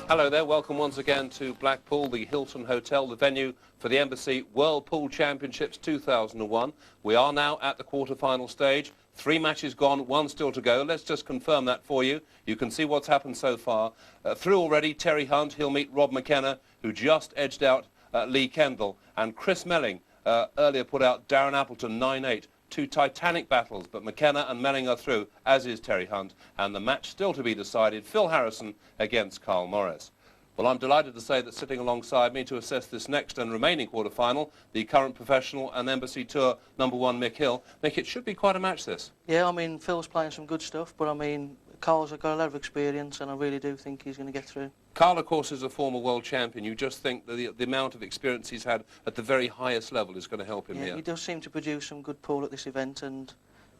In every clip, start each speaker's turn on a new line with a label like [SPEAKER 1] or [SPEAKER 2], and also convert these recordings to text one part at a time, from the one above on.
[SPEAKER 1] Hello there, welcome once again to Blackpool, the Hilton Hotel, the venue for the Embassy World Pool Championships 2001. We are now at the quarter-final stage. 3 matches gone, 1 still to go. Let's just confirm that for you. You can see what's happened so far. Through already, Terry Hunt, he'll meet Rob McKenna, who just edged out Lee Kendall. And Chris Melling earlier put out Darren Appleton 9-8. 2 titanic battles, but McKenna and Melling are through, as is Terry Hunt, and the match still to be decided, Phil Harrison against Carl Morris. Well, I'm delighted to say that sitting alongside me to assess this next and remaining quarter-final, the current professional and Embassy Tour #1 Mick Hill. Mick, it should be quite a match, this.
[SPEAKER 2] Yeah, I mean, Phil's playing some good stuff, but I mean, Carl's got a lot of experience, and I really do think he's going to get through.
[SPEAKER 1] Carl, of course, is a former world champion. You just think that the amount of experience he's had at the very highest level is going to help him here.
[SPEAKER 2] He does seem to produce some good pool at this event, and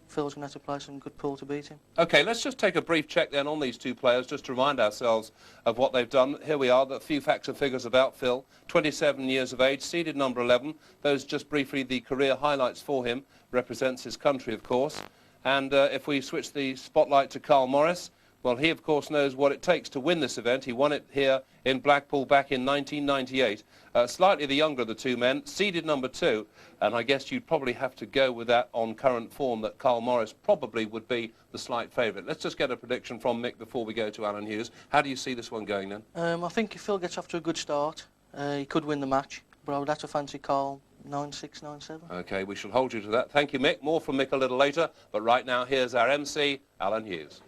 [SPEAKER 2] Phil's going to have to play some good pool to beat him.
[SPEAKER 1] OK, let's just take a brief check then on these 2 players, just to remind ourselves of what they've done. Here we are, the few facts and figures about Phil. 27 years of age, seeded number 11. Those just briefly the career highlights for him. Represents his country, of course. And if we switch the spotlight to Carl Morris, well, he, of course, knows what it takes to win this event. He won it here in Blackpool back in 1998. Slightly the younger of the 2 men, seeded number 2. And I guess you'd probably have to go with that on current form, that Carl Morris probably would be the slight favourite. Let's just get a prediction from Mick before we go to Alan Hughes. How do you see this one going, then?
[SPEAKER 2] I think if Phil gets off to a good start, he could win the match. But I would have to fancy Carl 9-6, 9-7. OK,
[SPEAKER 1] we shall hold you to that. Thank you, Mick. More from Mick a little later. But right now, here's our MC, Alan Hughes.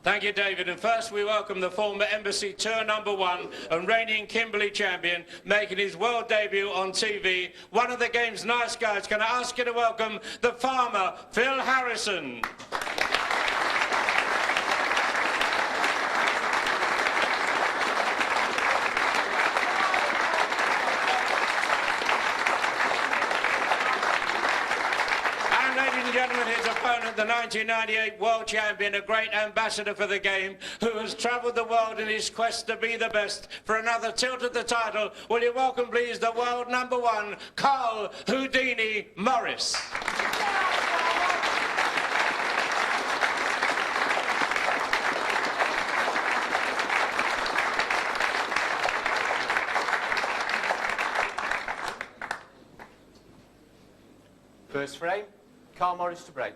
[SPEAKER 3] Thank you, David. And first, we welcome the former Embassy Tour #1 and reigning Kimberley champion, making his world debut on TV. One of the game's nice guys. Can I ask you to welcome the farmer, Phil Harrison? Gentlemen, his opponent, the 1998 world champion, a great ambassador for the game, who has travelled the world in his quest to be the best for another tilt at the title. Will you welcome, please, the world #1, Carl Houdini Morris.
[SPEAKER 4] First frame. Carl Morris to break.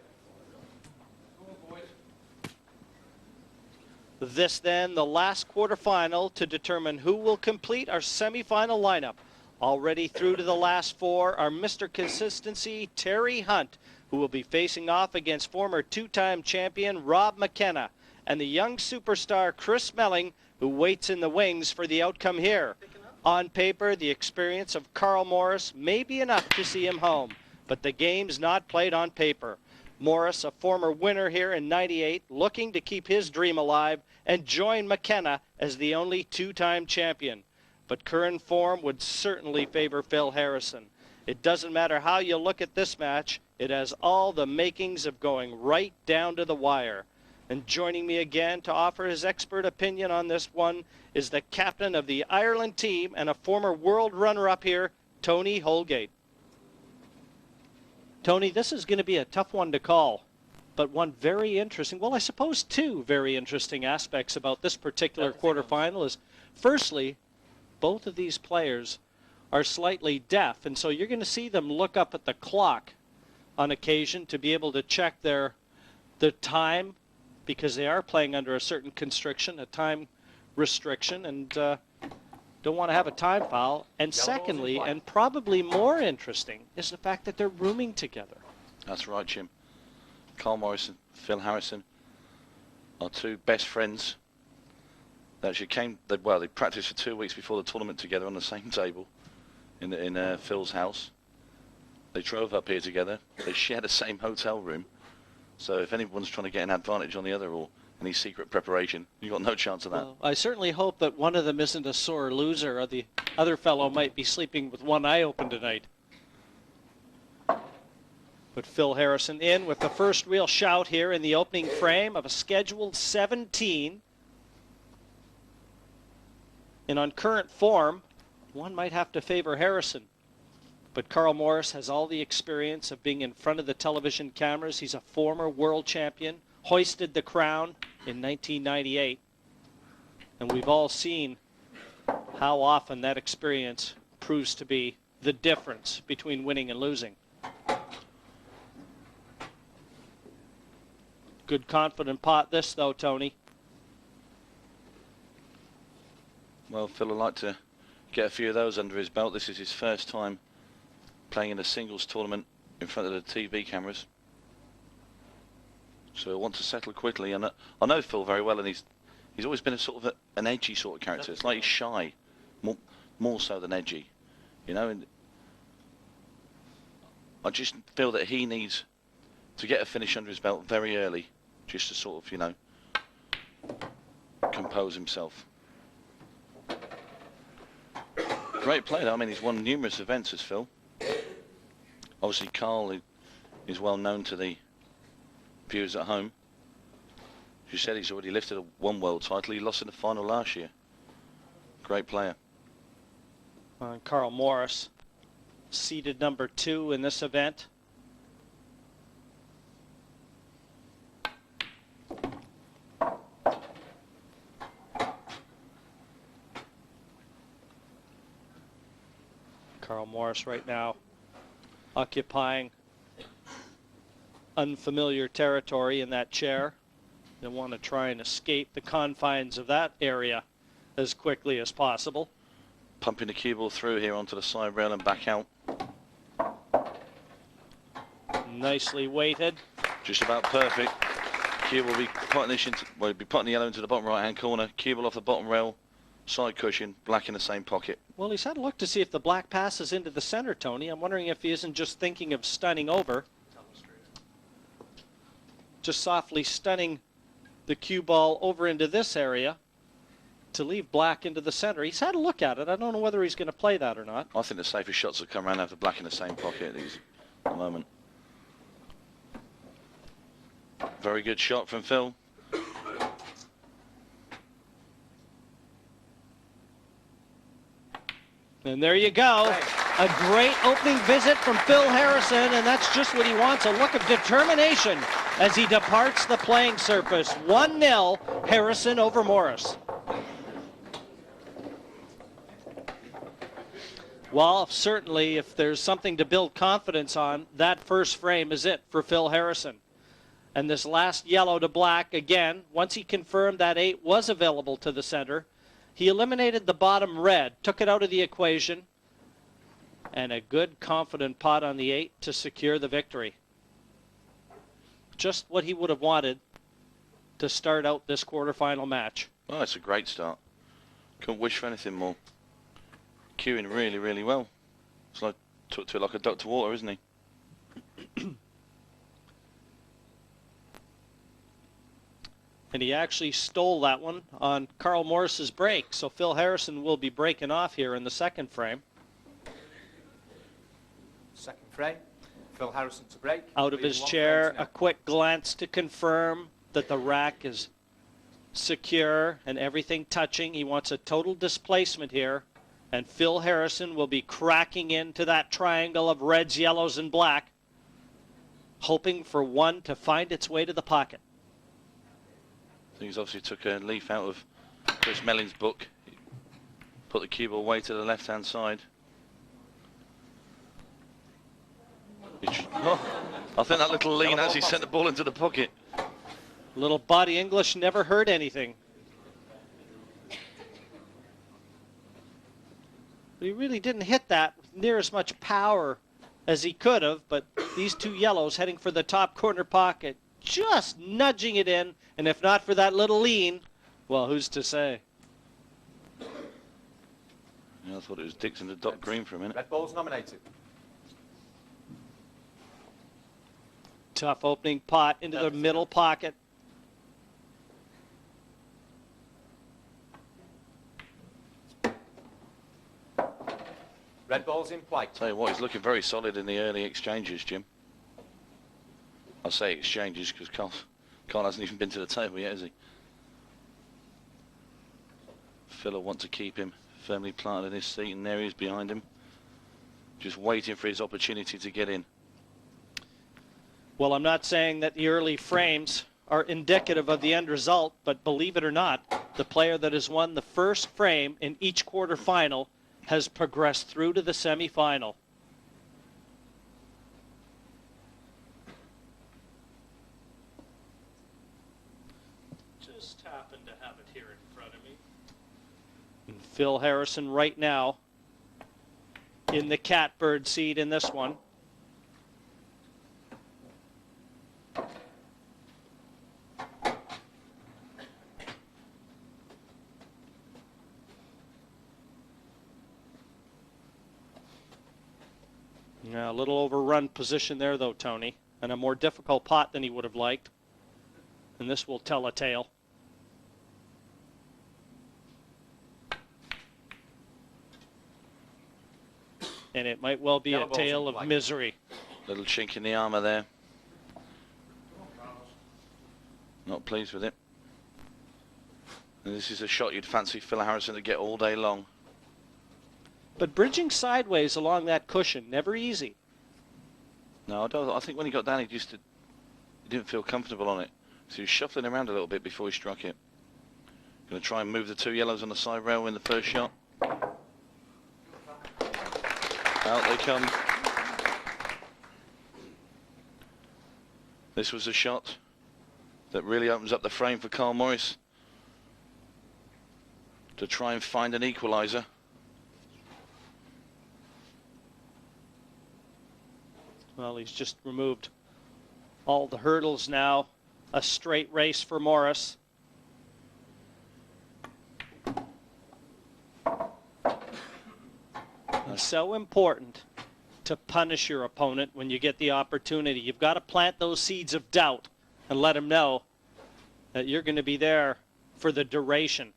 [SPEAKER 5] This then, the last quarterfinal to determine who will complete our semifinal lineup. Already through to the last 4 are Mr. Consistency, Terry Hunt, who will be facing off against former 2-time champion Rob McKenna, and the young superstar Chris Melling, who waits in the wings for the outcome here. On paper, the experience of Carl Morris may be enough to see him home. But the game's not played on paper. Morris, a former winner here in '98, looking to keep his dream alive and join McKenna as the only 2-time champion. But current form would certainly favor Phil Harrison. It doesn't matter how you look at this match, it has all the makings of going right down to the wire. And joining me again to offer his expert opinion on this one is the captain of the Ireland team and a former world runner-up here, Tony Holgate. Tony, this is going to be a tough one to call, but one very interesting, well, I suppose 2 very interesting aspects about this particular quarterfinal is, firstly, both of these players are slightly deaf, and so you're going to see them look up at the clock on occasion to be able to check their time, because they are playing under a certain constriction, a time restriction, and don't want to have a time foul. And secondly, and probably more interesting, is the fact that they're rooming together.
[SPEAKER 6] That's right, Jim. Carl Morris and Phil Harrison are 2 best friends. They actually they practiced for 2 weeks before the tournament together on the same table in Phil's house. They drove up here together. They share the same hotel room. So if anyone's trying to get an advantage on the other or any secret preparation, you've got no chance of that.
[SPEAKER 5] Well, I certainly hope that one of them isn't a sore loser, or the other fellow might be sleeping with one eye open tonight. But Phil Harrison in with the first real shout here in the opening frame of a scheduled 17. And on current form, one might have to favor Harrison. But Carl Morris has all the experience of being in front of the television cameras. He's a former world champion, hoisted the crown in 1998. And we've all seen how often that experience proves to be the difference between winning and losing. Good confident pot this though, Tony.
[SPEAKER 6] Well, Phil would like to get a few of those under his belt. This is his first time playing in a singles tournament in front of the TV cameras. So he'll want to settle quickly. And I know Phil very well, and he's always been a sort of an edgy sort of character. It's like he's shy, more so than edgy, you know. And I just feel that he needs to get a finish under his belt very early, just to sort of, you know, compose himself. Great player, I mean, he's won numerous events as Phil. Obviously, Carl is well known to the viewers at home. As you said, he's already lifted one world title. He lost in the final last year. Great player.
[SPEAKER 5] Carl Morris, seeded number 2 in this event. Carl Morris right now occupying unfamiliar territory in that chair. They want to try and escape the confines of that area as quickly as possible.
[SPEAKER 6] Pumping the cue ball through here onto the side rail and back out.
[SPEAKER 5] Nicely weighted.
[SPEAKER 6] Just about perfect. Cue will be putting this into, well, he'll be putting the yellow into the bottom right hand corner. Cue ball off the bottom rail, side cushion, black in the same pocket.
[SPEAKER 5] Well, he's had a look to see if the black passes into the center, Tony. I'm wondering if he isn't just thinking of stunning over. Just softly stunning the cue ball over into this area to leave black into the center. He's had a look at it. I don't know whether he's going to play that or not.
[SPEAKER 6] I think the safest shots will come around after black in the same pocket at the moment. Very good shot from Phil.
[SPEAKER 5] And there you go. A great opening visit from Phil Harrison, and that's just what he wants, a look of determination as he departs the playing surface. 1-0, Harrison over Morris. Well, certainly if there's something to build confidence on, that first frame is it for Phil Harrison. And this last yellow to black, again, once he confirmed that 8 was available to the center, he eliminated the bottom red, took it out of the equation, and a good confident pot on the 8 to secure the victory. Just what he would have wanted to start out this quarterfinal match.
[SPEAKER 6] Oh, it's a great start. Couldn't wish for anything more. Cueing really, really well. It's like, took to it like a duck to water, isn't he?
[SPEAKER 5] And he actually stole that one on Carl Morris's break. So Phil Harrison will be breaking off here in the second frame.
[SPEAKER 4] Second frame, Phil Harrison to break.
[SPEAKER 5] Out of his chair, a quick glance to confirm that the rack is secure and everything touching. He wants a total displacement here. And Phil Harrison will be cracking into that triangle of reds, yellows, and black, hoping for one to find its way to the pocket.
[SPEAKER 6] He's obviously took a leaf out of Chris Melling's book. Put the cue ball way to the left-hand side. Oh, I think that little lean actually sent the ball into the pocket.
[SPEAKER 5] Little body English never heard anything. He really didn't hit that with near as much power as he could have, but these two yellows heading for the top corner pocket, just nudging it in, and if not for that little lean, well, who's to say?
[SPEAKER 6] Yeah, I thought it was Dixon to Doc Green for a minute.
[SPEAKER 4] Red ball's nominated.
[SPEAKER 5] Tough opening pot into the middle pocket.
[SPEAKER 4] Red ball's in play.
[SPEAKER 6] Tell you what, he's looking very solid in the early exchanges, Jim. I say exchanges because Carl hasn't even been to the table yet, has he? Phil will want to keep him firmly planted in his seat, and there he is behind him, just waiting for his opportunity to get in.
[SPEAKER 5] Well, I'm not saying that the early frames are indicative of the end result, but believe it or not, the player that has won the first frame in each quarterfinal has progressed through to the semifinal. Just happen to have it here in front of me. And Phil Harrison right now in the catbird seat in this one. Yeah, a little overrun position there, though, Tony, and a more difficult pot than he would have liked. And this will tell a tale. And it might well be a tale of misery.
[SPEAKER 6] Little chink in the armour there. Not pleased with it. And this is a shot you'd fancy Phil Harrison to get all day long.
[SPEAKER 5] But bridging sideways along that cushion, never easy.
[SPEAKER 6] No, I think when he got down, he didn't feel comfortable on it. So he was shuffling around a little bit before he struck it. Going to try and move the two yellows on the side rail in the first shot. Out they come. This was a shot that really opens up the frame for Carl Morris to try and find an equaliser.
[SPEAKER 5] Well, he's just removed all the hurdles now. A straight race for Morris. It's so important to punish your opponent when you get the opportunity. You've got to plant those seeds of doubt and let him know that you're going to be there for the duration.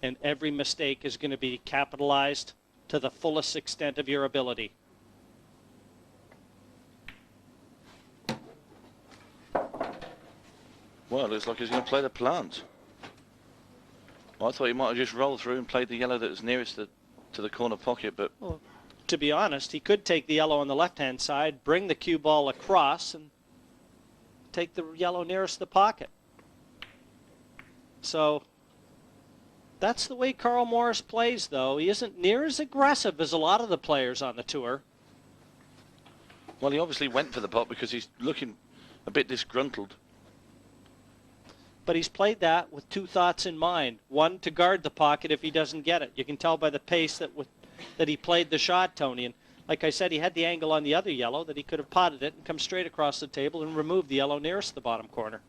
[SPEAKER 5] And every mistake is going to be capitalized to the fullest extent of your ability.
[SPEAKER 6] Well, it looks like he's going to play the plant. Well, I thought he might have just rolled through and played the yellow that was nearest to the corner pocket, but...
[SPEAKER 5] Well, to be honest, he could take the yellow on the left-hand side, bring the cue ball across, and take the yellow nearest the pocket. So, that's the way Carl Morris plays, though. He isn't near as aggressive as a lot of the players on the tour.
[SPEAKER 6] Well, he obviously went for the pot because he's looking a bit disgruntled.
[SPEAKER 5] But he's played that with two thoughts in mind. One, to guard the pocket if he doesn't get it. You can tell by the pace that he played the shot, Tony. And like I said, he had the angle on the other yellow that he could have potted it and come straight across the table and removed the yellow nearest the bottom corner.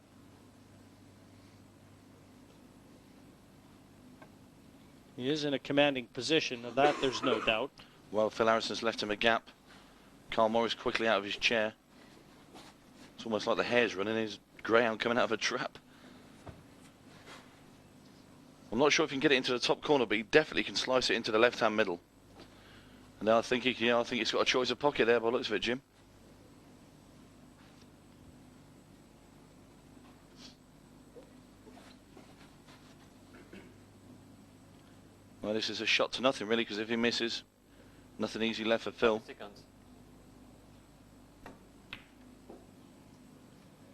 [SPEAKER 5] He is in a commanding position. Of that, there's no doubt.
[SPEAKER 6] Well, Phil Harrison's left him a gap. Carl Morris quickly out of his chair. It's almost like the hare's running his greyhound coming out of a trap. I'm not sure if he can get it into the top corner, but he definitely can slice it into the left-hand middle. And I think he's got a choice of pocket there by the looks of it, Jim. Well, this is a shot to nothing, really, because if he misses, nothing easy left for Phil.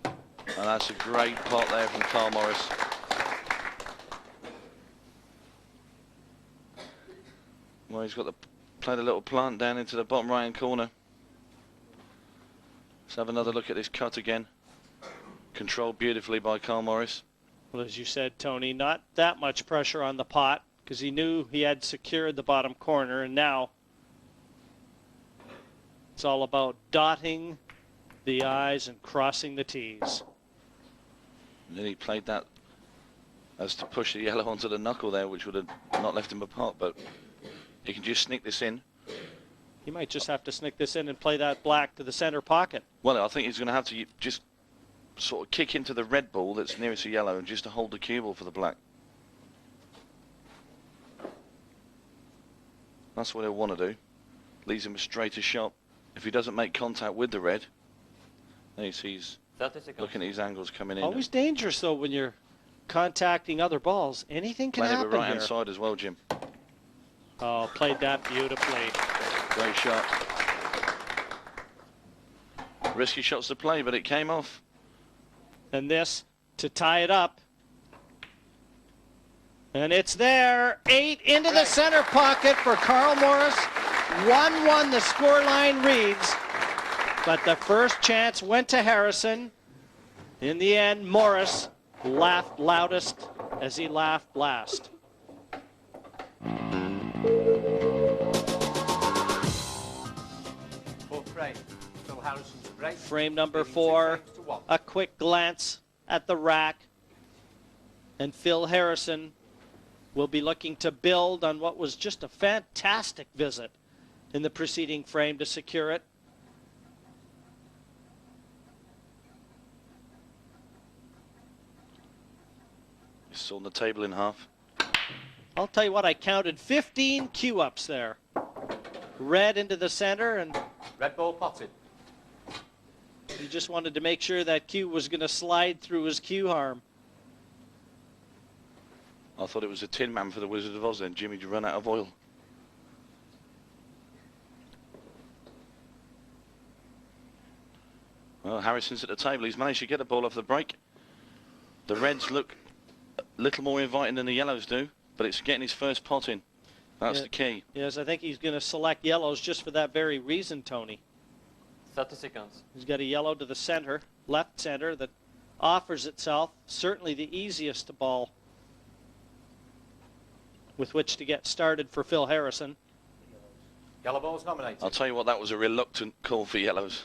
[SPEAKER 6] And that's a great pot there from Carl Morris. Well, he's got to play the little plant down into the bottom right-hand corner. Let's have another look at this cut again. Controlled beautifully by Carl Morris.
[SPEAKER 5] Well, as you said, Tony, not that much pressure on the pot because he knew he had secured the bottom corner, and now it's all about dotting the I's and crossing the T's.
[SPEAKER 6] And then he played that as to push the yellow onto the knuckle there, which would have not left him apart, but he can just sneak this in.
[SPEAKER 5] He might just have to sneak this in and play that black to the center pocket.
[SPEAKER 6] Well, I think he's going to have to just sort of kick into the red ball that's nearest to yellow and just to hold the cue ball for the black. That's what he'll want to do. Leaves him a straighter shot. If he doesn't make contact with the red, there he's looking at his angles coming in.
[SPEAKER 5] Always dangerous, though, when you're contacting other balls. Anything can
[SPEAKER 6] Playing
[SPEAKER 5] happen
[SPEAKER 6] it with right-hand
[SPEAKER 5] here.
[SPEAKER 6] side as well, Jim.
[SPEAKER 5] Oh, played that beautifully.
[SPEAKER 6] Great shot. Risky shots to play, but it came off.
[SPEAKER 5] And this to tie it up. And it's there. 8 into the center pocket for Carl Morris. 1-1 the scoreline reads. But the first chance went to Harrison. In the end, Morris laughed loudest as he laughed last.
[SPEAKER 4] Fourth frame, Phil Harrison to break.
[SPEAKER 5] Frame number
[SPEAKER 4] Leading 2
[SPEAKER 5] 4,
[SPEAKER 4] frames to 1.
[SPEAKER 5] a quick glance at the rack. And Phil Harrison will be looking to build on what was just a fantastic visit in the preceding frame to secure it.
[SPEAKER 6] Sawn the table in half.
[SPEAKER 5] I'll tell you what, I counted 15 cue ups there. Red into the center, and
[SPEAKER 4] Red ball potted.
[SPEAKER 5] he just wanted to make sure that cue was going to slide through his cue arm.
[SPEAKER 6] I thought it was a Tin Man for the Wizard of Oz then. Jimmy'd run out of oil. Well, Harrison's at the table. He's managed to get the ball off the break. The Reds look a little more inviting than the Yellows do, but it's getting his first pot in. That's the key.
[SPEAKER 5] Yes, I think he's going to select yellows just for that very reason, Tony.
[SPEAKER 4] 30 seconds.
[SPEAKER 5] He's got a yellow to the center, left center, that offers itself. Certainly the easiest to ball with which to get started for Phil Harrison.
[SPEAKER 4] Yellow ball's nominated.
[SPEAKER 6] I'll tell you what, that was a reluctant call for Yellows.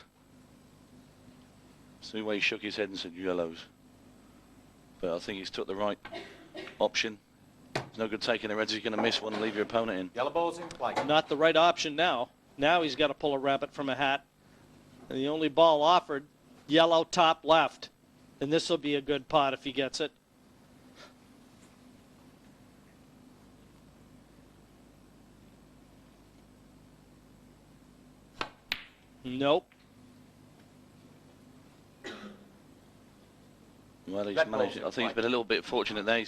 [SPEAKER 6] See the way he shook his head and said Yellows. But I think he's took the right option. It's no good taking the Reds. He's going to miss one and leave your opponent in.
[SPEAKER 4] Yellow ball's in play.
[SPEAKER 5] Not the right option now. Now he's got to pull a rabbit from a hat. And the only ball offered, yellow top left. And this will be a good pot if he gets it. Nope.
[SPEAKER 6] Well, he's
[SPEAKER 4] Red
[SPEAKER 6] managed.
[SPEAKER 4] ball's
[SPEAKER 6] I think he's been a little bit fortunate there.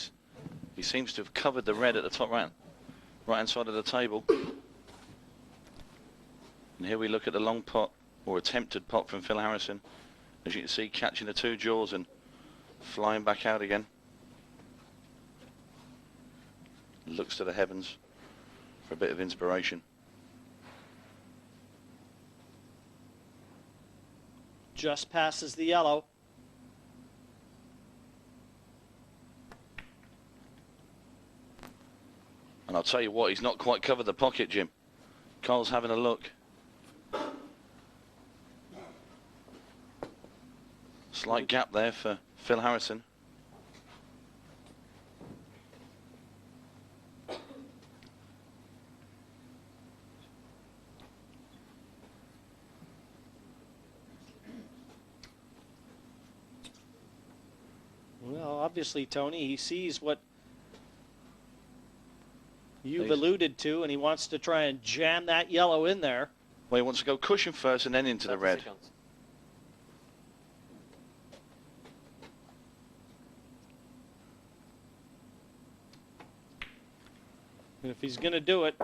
[SPEAKER 6] He seems to have covered the red at the top right-hand side of the table. And here we look at the long pot, or attempted pot from Phil Harrison. As you can see, catching the 2 jaws and flying back out again. Looks to the heavens for a bit of inspiration.
[SPEAKER 5] Just passes the yellow.
[SPEAKER 6] And I'll tell you what, he's not quite covered the pocket, Jim. Carl's having a look. Slight gap there for Phil Harrison.
[SPEAKER 5] Well, obviously, Tony, he sees what you've alluded to, and he wants to try and jam that yellow in there.
[SPEAKER 6] Well, he wants to go cushion first and then into the red.
[SPEAKER 4] Seconds.
[SPEAKER 5] And if he's going to do it,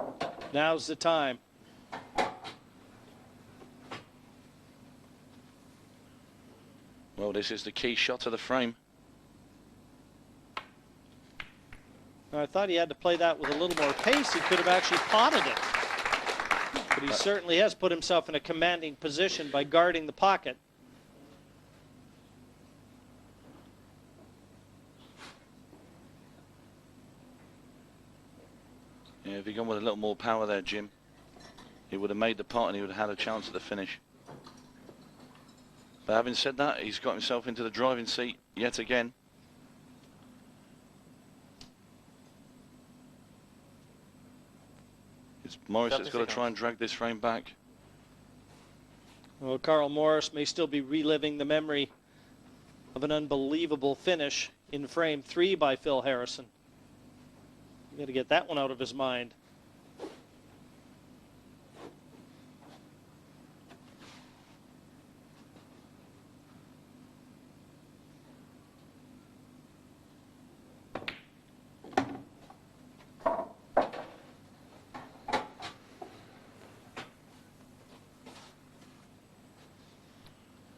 [SPEAKER 5] now's the time.
[SPEAKER 6] Well, this is the key shot of the frame.
[SPEAKER 5] I thought he had to play that with a little more pace. He could have actually potted it. But he certainly has put himself in a commanding position by guarding the pocket.
[SPEAKER 6] Yeah, if he'd gone with a little more power there, Jim, he would have made the pot and he would have had a chance at the finish. But having said that, he's got himself into the driving seat yet again. It's Morris that's got to try and drag this frame back.
[SPEAKER 5] Well, Carl Morris may still be reliving the memory of an unbelievable finish in frame 3 by Phil Harrison. You got to get that one out of his mind.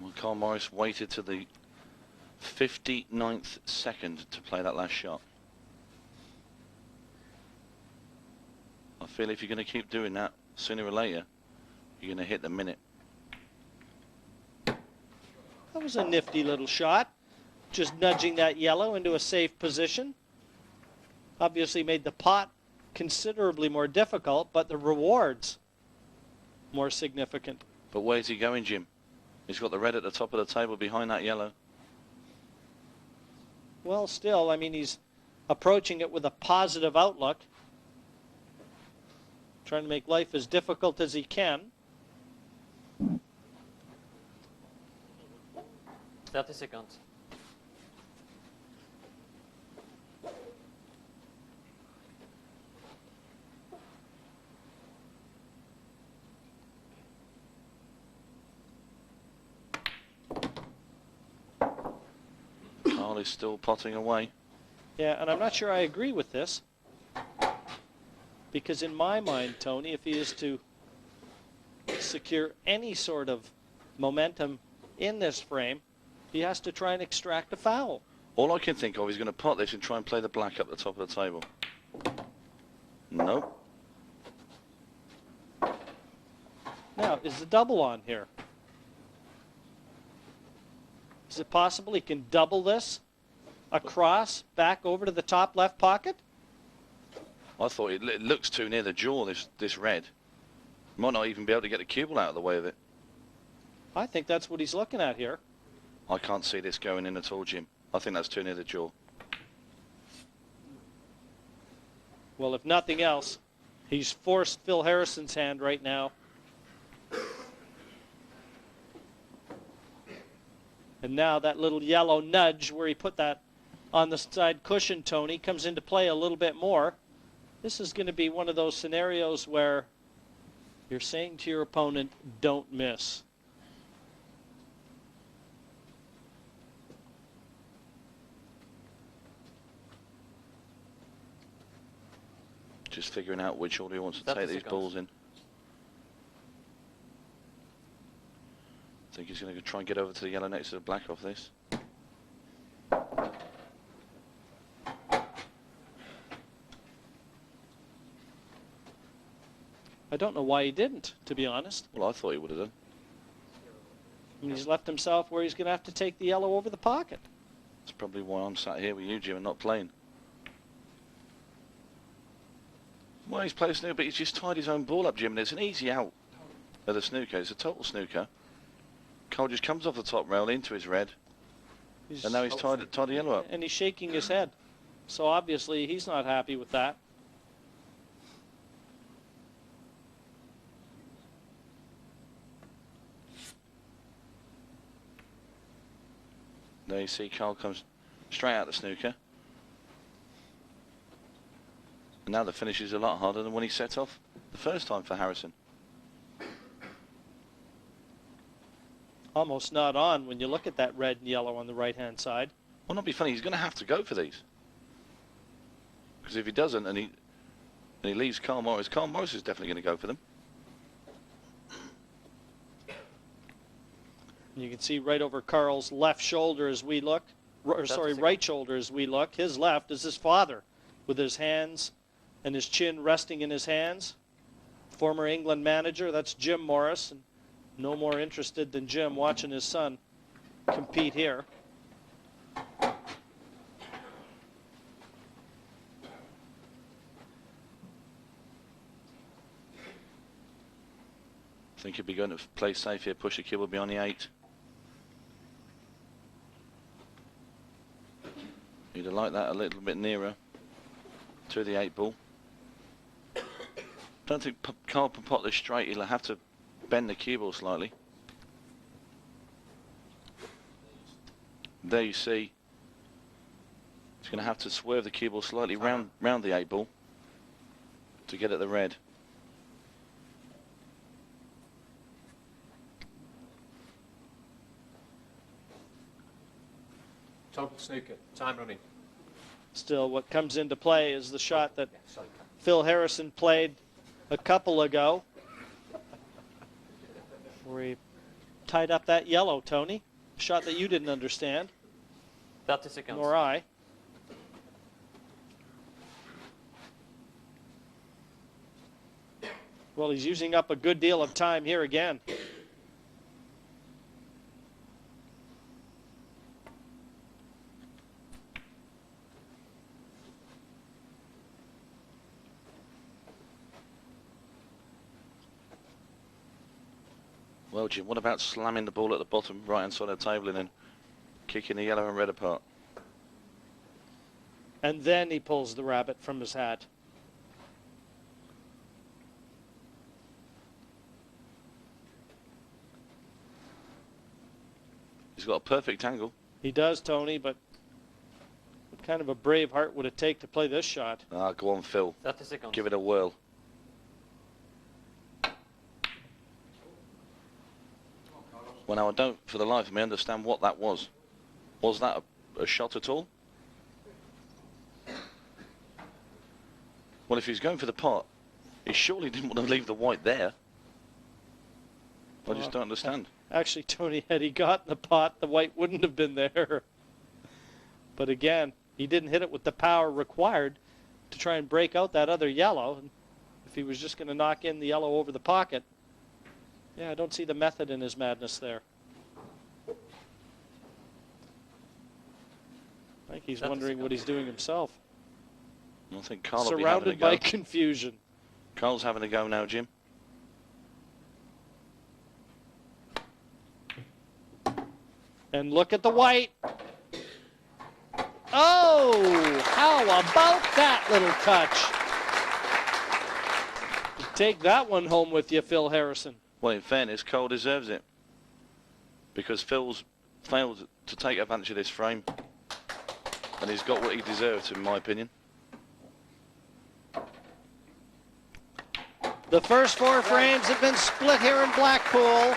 [SPEAKER 6] Well, Carl Morris waited to the 59th second to play that last shot. I feel if you're going to keep doing that, sooner or later, you're going to hit the minute.
[SPEAKER 5] That was a nifty little shot. Just nudging that yellow into a safe position. Obviously made the pot considerably more difficult, but the rewards more significant.
[SPEAKER 6] But where's he going, Jim? He's got the red at the top of the table behind that yellow.
[SPEAKER 5] Well, still, I mean, he's approaching it with a positive outlook. Trying to make life as difficult as he can.
[SPEAKER 4] 30 seconds.
[SPEAKER 6] Carl is still potting away.
[SPEAKER 5] Yeah, and I'm not sure I agree with this. Because in my mind, Tony, if he is to secure any sort of momentum in this frame, he has to try and extract a foul.
[SPEAKER 6] All I can think of is going to pot this and try and play the black up the top of the table. Nope.
[SPEAKER 5] Now, is the double on here? Is it possible he can double this across, back over to the top left pocket?
[SPEAKER 6] I thought it looks too near the jaw, this red. Might not even be able to get the cue ball out of the way of it.
[SPEAKER 5] I think that's what he's looking at here.
[SPEAKER 6] I can't see this going in at all, Jim. I think that's too near the jaw.
[SPEAKER 5] Well, if nothing else, he's forced Phil Harrison's hand right now. And now that little yellow nudge where he put that on the side cushion, Tony, comes into play a little bit more. This is going to be one of those scenarios where you're saying to your opponent, don't miss.
[SPEAKER 6] Just figuring out which order he wants to take these balls in. I think he's going to try and get over to the yellow next to the black off this.
[SPEAKER 5] I don't know why he didn't, to be honest.
[SPEAKER 6] Well, I thought he would have done.
[SPEAKER 5] I mean, he's left himself where he's going to have to take the yellow over the pocket.
[SPEAKER 6] That's probably why I'm sat here with you, Jim, and not playing. Well, he's played snooker, but he's just tied his own ball up, Jim, and it's an easy out of the snooker. It's a total snooker. Cole just comes off the top rail into his red, and now he's tied the yellow up.
[SPEAKER 5] And he's shaking his head. So obviously he's not happy with that.
[SPEAKER 6] There you see Carl comes straight out the snooker. And now the finish is a lot harder than when he set off the first time for Harrison.
[SPEAKER 5] Almost not on when you look at that red and yellow on the right-hand side.
[SPEAKER 6] Well, not be funny, he's going to have to go for these. Because if he doesn't and he leaves Carl Morris is definitely going to go for them.
[SPEAKER 5] You can see right over Carl's left shoulder as we look, or sorry, right shoulder as we look. His left is his father, with his hands and his chin resting in his hands. Former England manager, that's Jim Morris. And no more interested than Jim watching his son compete here.
[SPEAKER 6] I think he'd be going to play safe here, push the cue ball beyond the 8. He'd have liked that a little bit nearer to the 8 ball. Don't think Carl can pot this straight. He'll have to bend the cue ball slightly. There you see. He's going to have to swerve the cue ball slightly round the 8 ball to get at the red.
[SPEAKER 1] Total snooker. Time running.
[SPEAKER 5] Still, what comes into play is the shot that Phil Harrison played a couple ago, where he tied up that yellow, Tony. Shot that you didn't understand.
[SPEAKER 4] 30 seconds.
[SPEAKER 5] Nor I. Well, he's using up a good deal of time here again.
[SPEAKER 6] Well, Jim, what about slamming the ball at the bottom right-hand side of the table and then kicking the yellow and red apart?
[SPEAKER 5] And then he pulls the rabbit from his hat.
[SPEAKER 6] He's got a perfect angle.
[SPEAKER 5] He does, Tony, but what kind of a brave heart would it take to play this shot?
[SPEAKER 6] Ah, go on, Phil.
[SPEAKER 4] 30 seconds.
[SPEAKER 6] Give it a whirl. Well, now I don't, for the life of me, understand what that was. Was that a shot at all? Well, if he was going for the pot, he surely didn't want to leave the white there. I just don't understand.
[SPEAKER 5] Actually, Tony, had he gotten the pot, the white wouldn't have been there. But again, he didn't hit it with the power required to try and break out that other yellow. And if he was just going to knock in the yellow over the pocket, yeah, I don't see the method in his madness there. I think he's wondering what he's doing himself.
[SPEAKER 6] I think Carl will be having a
[SPEAKER 5] Surrounded
[SPEAKER 6] go.
[SPEAKER 5] by confusion.
[SPEAKER 6] Carl's having a go now, Jim.
[SPEAKER 5] And look at the white. Oh, how about that little touch? Take that one home with you, Phil Harrison.
[SPEAKER 6] Well, in fairness, Cole deserves it. Because Phil's failed to take advantage of this frame. And he's got what he deserves, in my opinion.
[SPEAKER 5] The first four frames have been split here in Blackpool.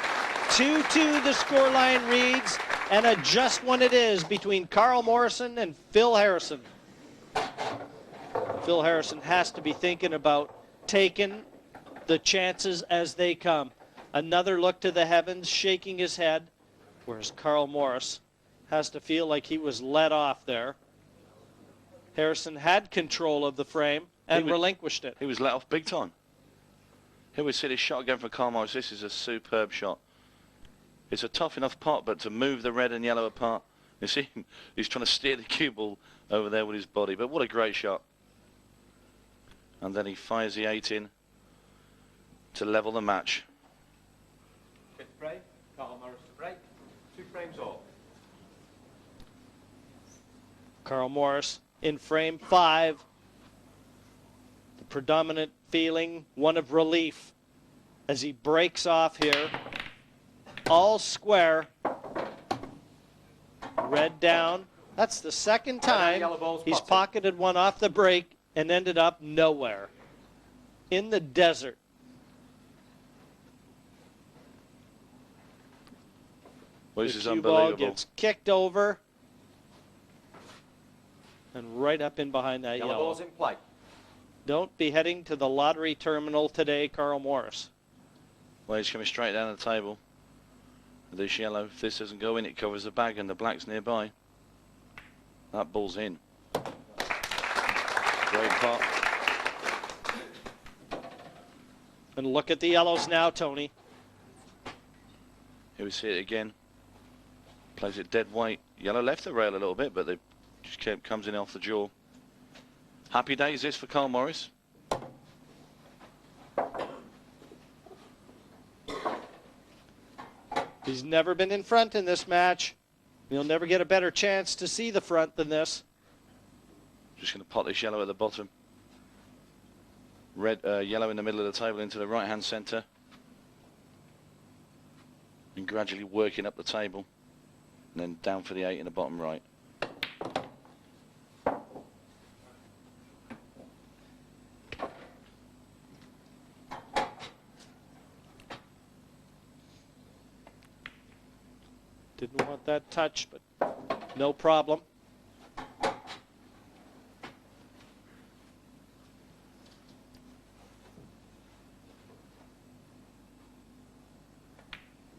[SPEAKER 5] 2-2 the scoreline reads, and a just one it is between Carl Morrison and Phil Harrison. Phil Harrison has to be thinking about taking the chances as they come. Another look to the heavens, shaking his head, whereas Carl Morris has to feel like he was let off there. Harrison had control of the frame and relinquished it.
[SPEAKER 6] He was let off big time. Here we see this shot again from Carl Morris. This is a superb shot. It's a tough enough pot, but to move the red and yellow apart, you see him, he's trying to steer the cue ball over there with his body, but what a great shot. And then he fires the 8 in to level the match.
[SPEAKER 4] Fifth break. Carl Morris to break. 2 frames off.
[SPEAKER 5] Carl Morris in frame 5. The predominant feeling, one of relief, as he breaks off here. All square. Red down. That's the second time he's pocketed one off the break and ended up nowhere. In the desert.
[SPEAKER 6] Well, this
[SPEAKER 5] The
[SPEAKER 6] is
[SPEAKER 5] cue ball
[SPEAKER 6] unbelievable.
[SPEAKER 5] gets kicked over and right up in behind that
[SPEAKER 4] Yellow
[SPEAKER 5] yellow.
[SPEAKER 4] ball's in play.
[SPEAKER 5] Don't be heading to the lottery terminal today, Carl Morris.
[SPEAKER 6] Well, he's coming straight down the table. This yellow, if this doesn't go in, it covers the bag and the black's nearby. That ball's in. Great pot.
[SPEAKER 5] And look at the yellows now, Tony.
[SPEAKER 6] Here we see it again. Plays it dead white. Yellow left the rail a little bit, but they just comes in off the jaw. Happy days this for Carl Morris.
[SPEAKER 5] He's never been in front in this match. He'll never get a better chance to see the front than this.
[SPEAKER 6] Just going to pot this yellow at the bottom. Red, yellow in the middle of the table into the right-hand centre. And gradually working up the table. And then down for the 8 in the bottom right.
[SPEAKER 5] Didn't want that touch, but no problem.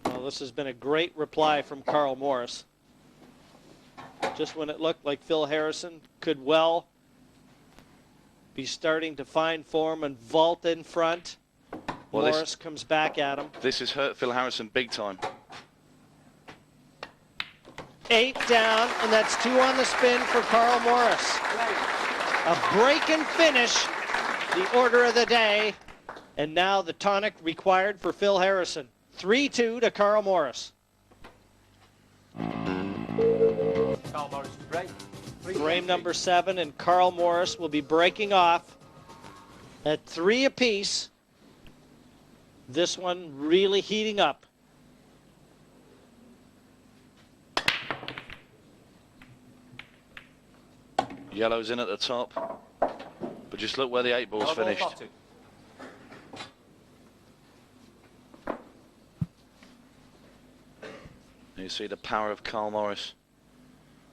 [SPEAKER 5] Well, this has been a great reply from Carl Morris. Just when it looked like Phil Harrison could well be starting to find form and vault in front,
[SPEAKER 6] Well,
[SPEAKER 5] Morris comes back at him.
[SPEAKER 6] This has hurt Phil Harrison big time.
[SPEAKER 5] 8 down, and that's 2 on the spin for Carl Morris. A break and finish, the order of the day, and now the tonic required for Phil Harrison. 3-2 to Carl Morris.
[SPEAKER 4] Carl Morris to break.
[SPEAKER 5] Frame number 7, and Carl Morris will be breaking off at 3 apiece. This one really heating up.
[SPEAKER 6] Yellow's in at the top, but just look where the 8 ball's finished. You see the power of Carl Morris.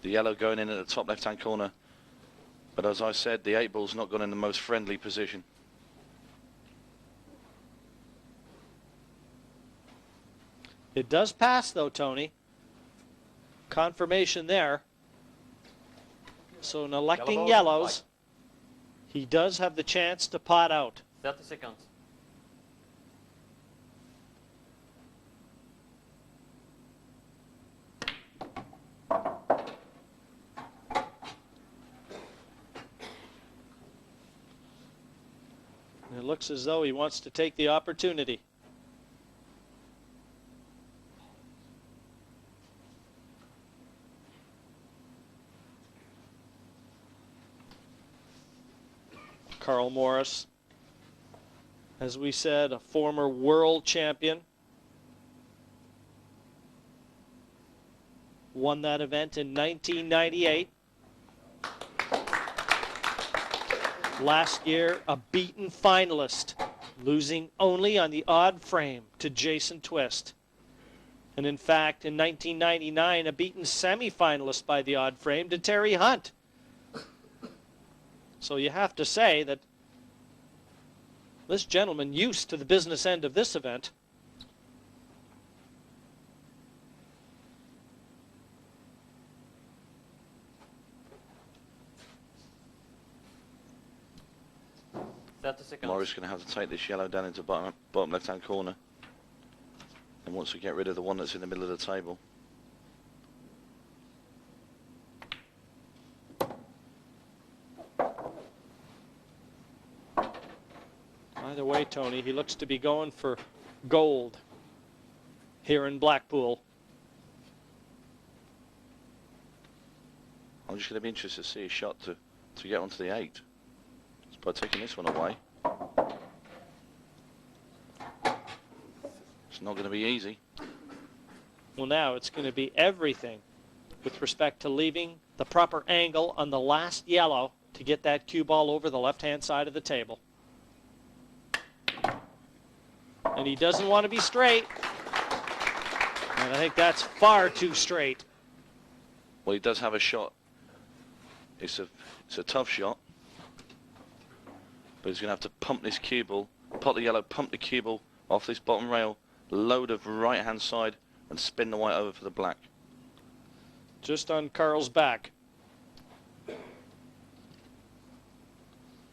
[SPEAKER 6] The yellow going in at the top left-hand corner. But as I said, the 8 ball's not gone in the most friendly position.
[SPEAKER 5] It does pass, though, Tony. Confirmation there. So in electing yellows, he does have the chance to pot out.
[SPEAKER 4] 30 seconds.
[SPEAKER 5] It looks as though he wants to take the opportunity. Carl Morris, as we said, a former world champion. Won that event in 1998. Last year, a beaten finalist, losing only on the odd frame to Jason Twist. And in fact, in 1999, a beaten semifinalist by the odd frame to Terry Hunt. So you have to say that this gentleman used to the business end of this event.
[SPEAKER 6] Morris going to have to take this yellow down into bottom left-hand corner, and wants to get rid of the one that's in the middle of the table.
[SPEAKER 5] Either way, Tony, he looks to be going for gold here in Blackpool.
[SPEAKER 6] I'm just going to be interested to see a shot to get onto the 8. It's by taking this one away. It's not going to be easy.
[SPEAKER 5] Well, now it's going to be everything with respect to leaving the proper angle on the last yellow to get that cue ball over the left-hand side of the table. And he doesn't want to be straight. And I think that's far too straight.
[SPEAKER 6] Well, he does have a shot. It's a tough shot. But he's going to have to pump this cue ball, pot the yellow, pump the cue ball off this bottom rail, load of right-hand side, and spin the white over for the black.
[SPEAKER 5] Just on Carl's back.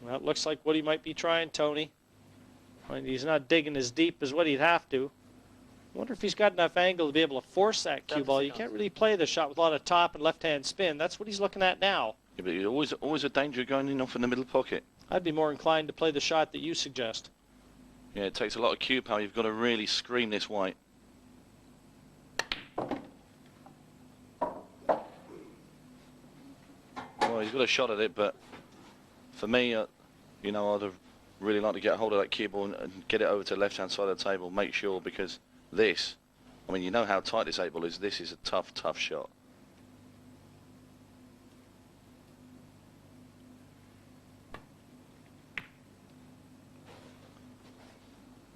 [SPEAKER 5] Well, it looks like what he might be trying, Tony. I mean, he's not digging as deep as what he'd have to. I wonder if he's got enough angle to be able to force that cue ball. You can't really play the shot with a lot of top and left-hand spin. That's what he's looking at now.
[SPEAKER 6] Yeah, but you're always a danger of going in off in the middle pocket.
[SPEAKER 5] I'd be more inclined to play the shot that you suggest.
[SPEAKER 6] Yeah, it takes a lot of cue power. You've got to really scream this white. Well, he's got a shot at it, but for me, you know, I'd have really liked to get a hold of that cue ball and get it over to the left-hand side of the table. Make sure, because this, I mean, you know how tight this 8 ball is. This is a tough, tough shot.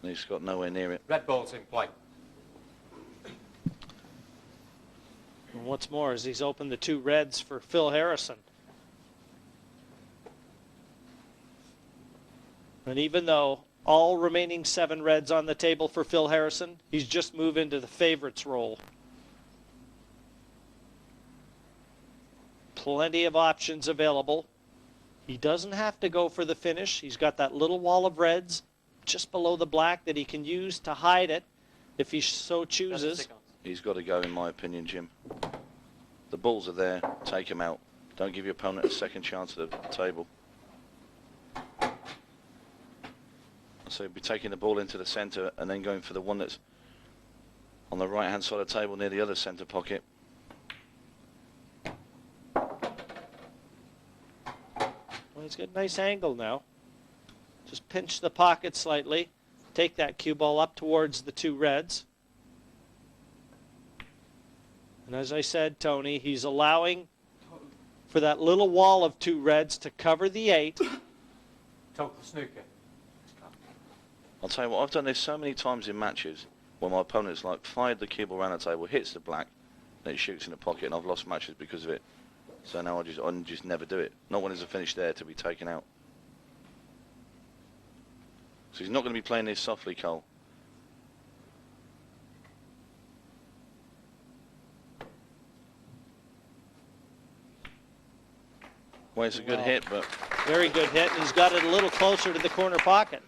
[SPEAKER 6] And he's got nowhere near it.
[SPEAKER 4] Red ball's in play.
[SPEAKER 5] And what's more is he's opened the 2 reds for Phil Harrison. And even though all remaining 7 reds on the table for Phil Harrison, he's just moved into the favorites role. plenty of options available. He doesn't have to go for the finish. He's got that little wall of reds just below the black that he can use to hide it if he so chooses.
[SPEAKER 6] He's got to go, in my opinion, Jim. The balls are there. Take him out. Don't give your opponent a second chance at the table. So he'll be taking the ball into the centre and then going for the one that's on the right-hand side of the table near the other centre pocket.
[SPEAKER 5] Well, he's got a nice angle now. Just pinch the pocket slightly. Take that cue ball up towards the two reds. And as I said, Tony, he's allowing for that little wall of two reds to cover the 8.
[SPEAKER 4] Total snooker.
[SPEAKER 6] I'll tell you what, I've done this so many times in matches where my opponent's like fired the cue ball around the table, hits the black, then it shoots in the pocket, and I've lost matches because of it. So now I just never do it. Not when there's a finish there to be taken out. So he's not going to be playing this softly, Cole. Well, it's a good hit, but...
[SPEAKER 5] Very good hit, and he's got it a little closer to the corner pocket.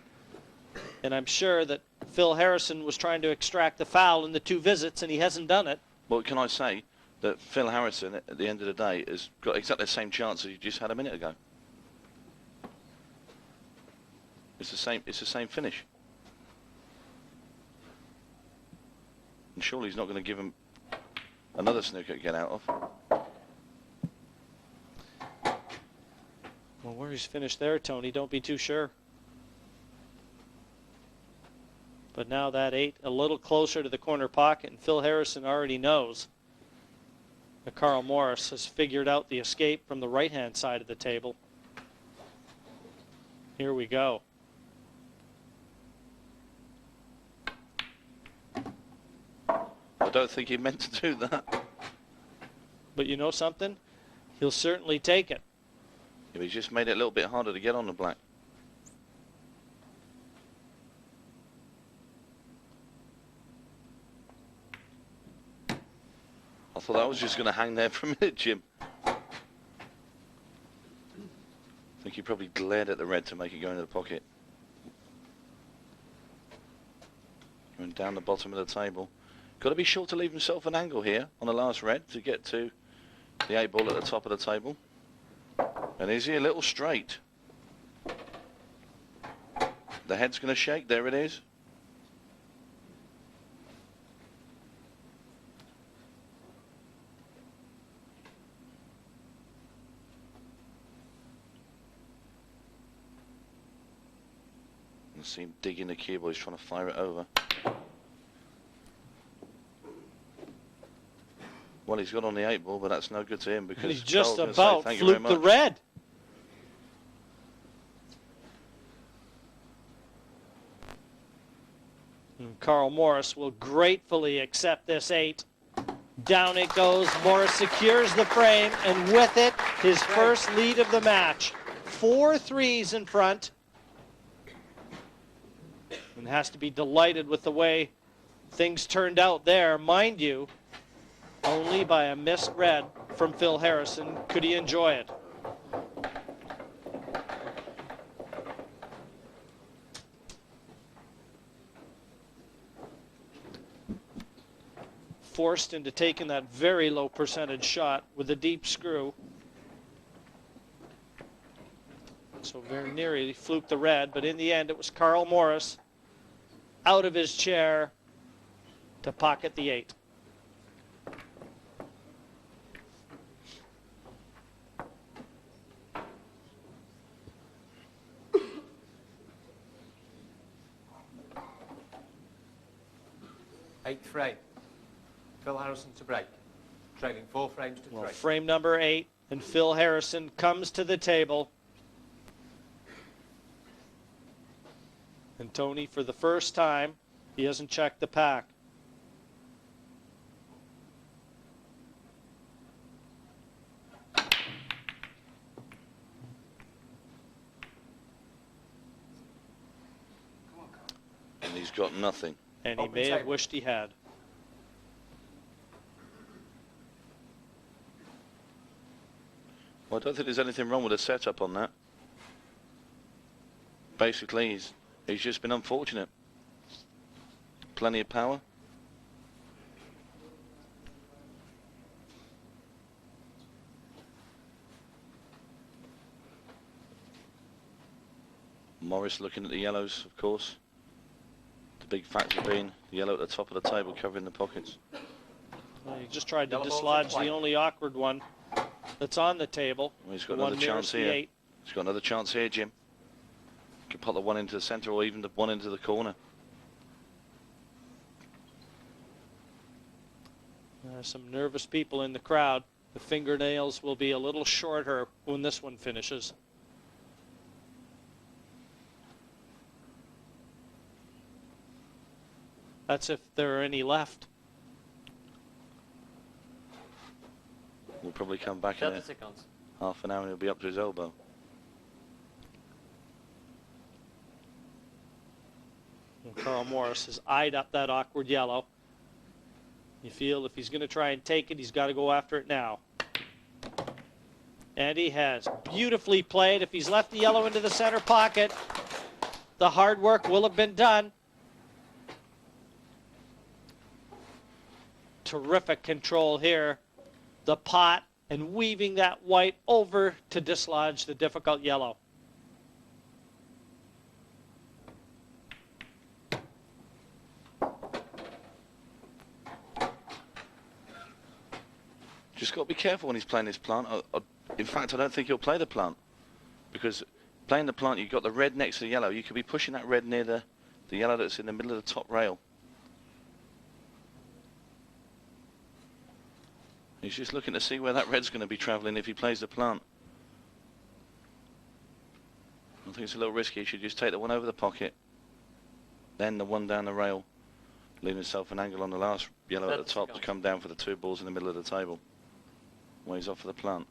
[SPEAKER 5] And I'm sure that Phil Harrison was trying to extract the foul in the 2 visits, and he hasn't done it.
[SPEAKER 6] Well, can I say that Phil Harrison, at the end of the day, has got exactly the same chance as he just had a minute ago. It's the same finish. And surely he's not going to give him another snooker to get out of.
[SPEAKER 5] Well, where he's finished there, Tony, don't be too sure. But now that 8 a little closer to the corner pocket, and Phil Harrison already knows that Carl Morris has figured out the escape from the right-hand side of the table. Here we go.
[SPEAKER 6] I don't think he meant to do that.
[SPEAKER 5] But you know something? He'll certainly take it.
[SPEAKER 6] He just made it a little bit harder to get on the black. I thought that was just going to hang there for a minute, Jim. I think he probably glared at the red to make it go into the pocket. Going down the bottom of the table. Got to be sure to leave himself an angle here on the last red to get to the 8 ball at the top of the table. And is he a little straight? The head's going to shake. There it is. You see him digging the cue ball. He's trying to fire it over. Well, he's got on the 8 ball, but that's no good to him because
[SPEAKER 5] he's just
[SPEAKER 6] Carl's
[SPEAKER 5] about
[SPEAKER 6] say, fluked
[SPEAKER 5] the red. And Carl Morris will gratefully accept this 8. Down it goes. Morris secures the frame, and with it, his first lead of the match. 4 threes in front. And has to be delighted with the way things turned out there. Mind you, only by a missed red from Phil Harrison could he enjoy it. Forced into taking that very low percentage shot with a deep screw. So very nearly fluked the red, but in the end it was Carl Morris out of his chair to pocket the 8.
[SPEAKER 4] Eighth frame. Phil Harrison to break. Trailing 4 frames to 3.
[SPEAKER 5] Well, frame number 8, and Phil Harrison comes to the table. And Tony, for the first time, he hasn't checked the pack.
[SPEAKER 6] And he's got nothing.
[SPEAKER 5] And he may have wished he had.
[SPEAKER 6] I don't think there's anything wrong with the setup on that. Basically, he's just been unfortunate. Plenty of power. Morris looking at the yellows, of course. The big factor being the yellow at the top of the table covering the pockets.
[SPEAKER 5] Well, he just tried to dislodge the only awkward one that's on the table.
[SPEAKER 6] Well, he's got another chance here. He's got another chance here, Jim. Could put the one into the centre or even the one into the corner.
[SPEAKER 5] There's some nervous people in the crowd. The fingernails will be a little shorter when this one finishes. That's if there are any left.
[SPEAKER 6] We'll probably come back in half an hour and he'll be up to his elbow.
[SPEAKER 5] And Carl Morris has eyed up that awkward yellow. You feel if he's going to try and take it, he's got to go after it now. And he has. Beautifully played. If he's left the yellow into the center pocket, the hard work will have been done. Terrific control here. The pot and weaving that white over to dislodge the difficult yellow.
[SPEAKER 6] Just got to be careful when he's playing this plant. In fact, I don't think he'll play the plant, because playing the plant, you've got the red next to the yellow. You could be pushing that red near the yellow that's in the middle of the top rail. He's just looking to see where that red's going to be travelling if he plays the plant. I think it's a little risky. He should just take the one over the pocket, then the one down the rail, leaving himself an angle on the last yellow at the top to come down for the two balls in the middle of the table. Well, he's off for the plant.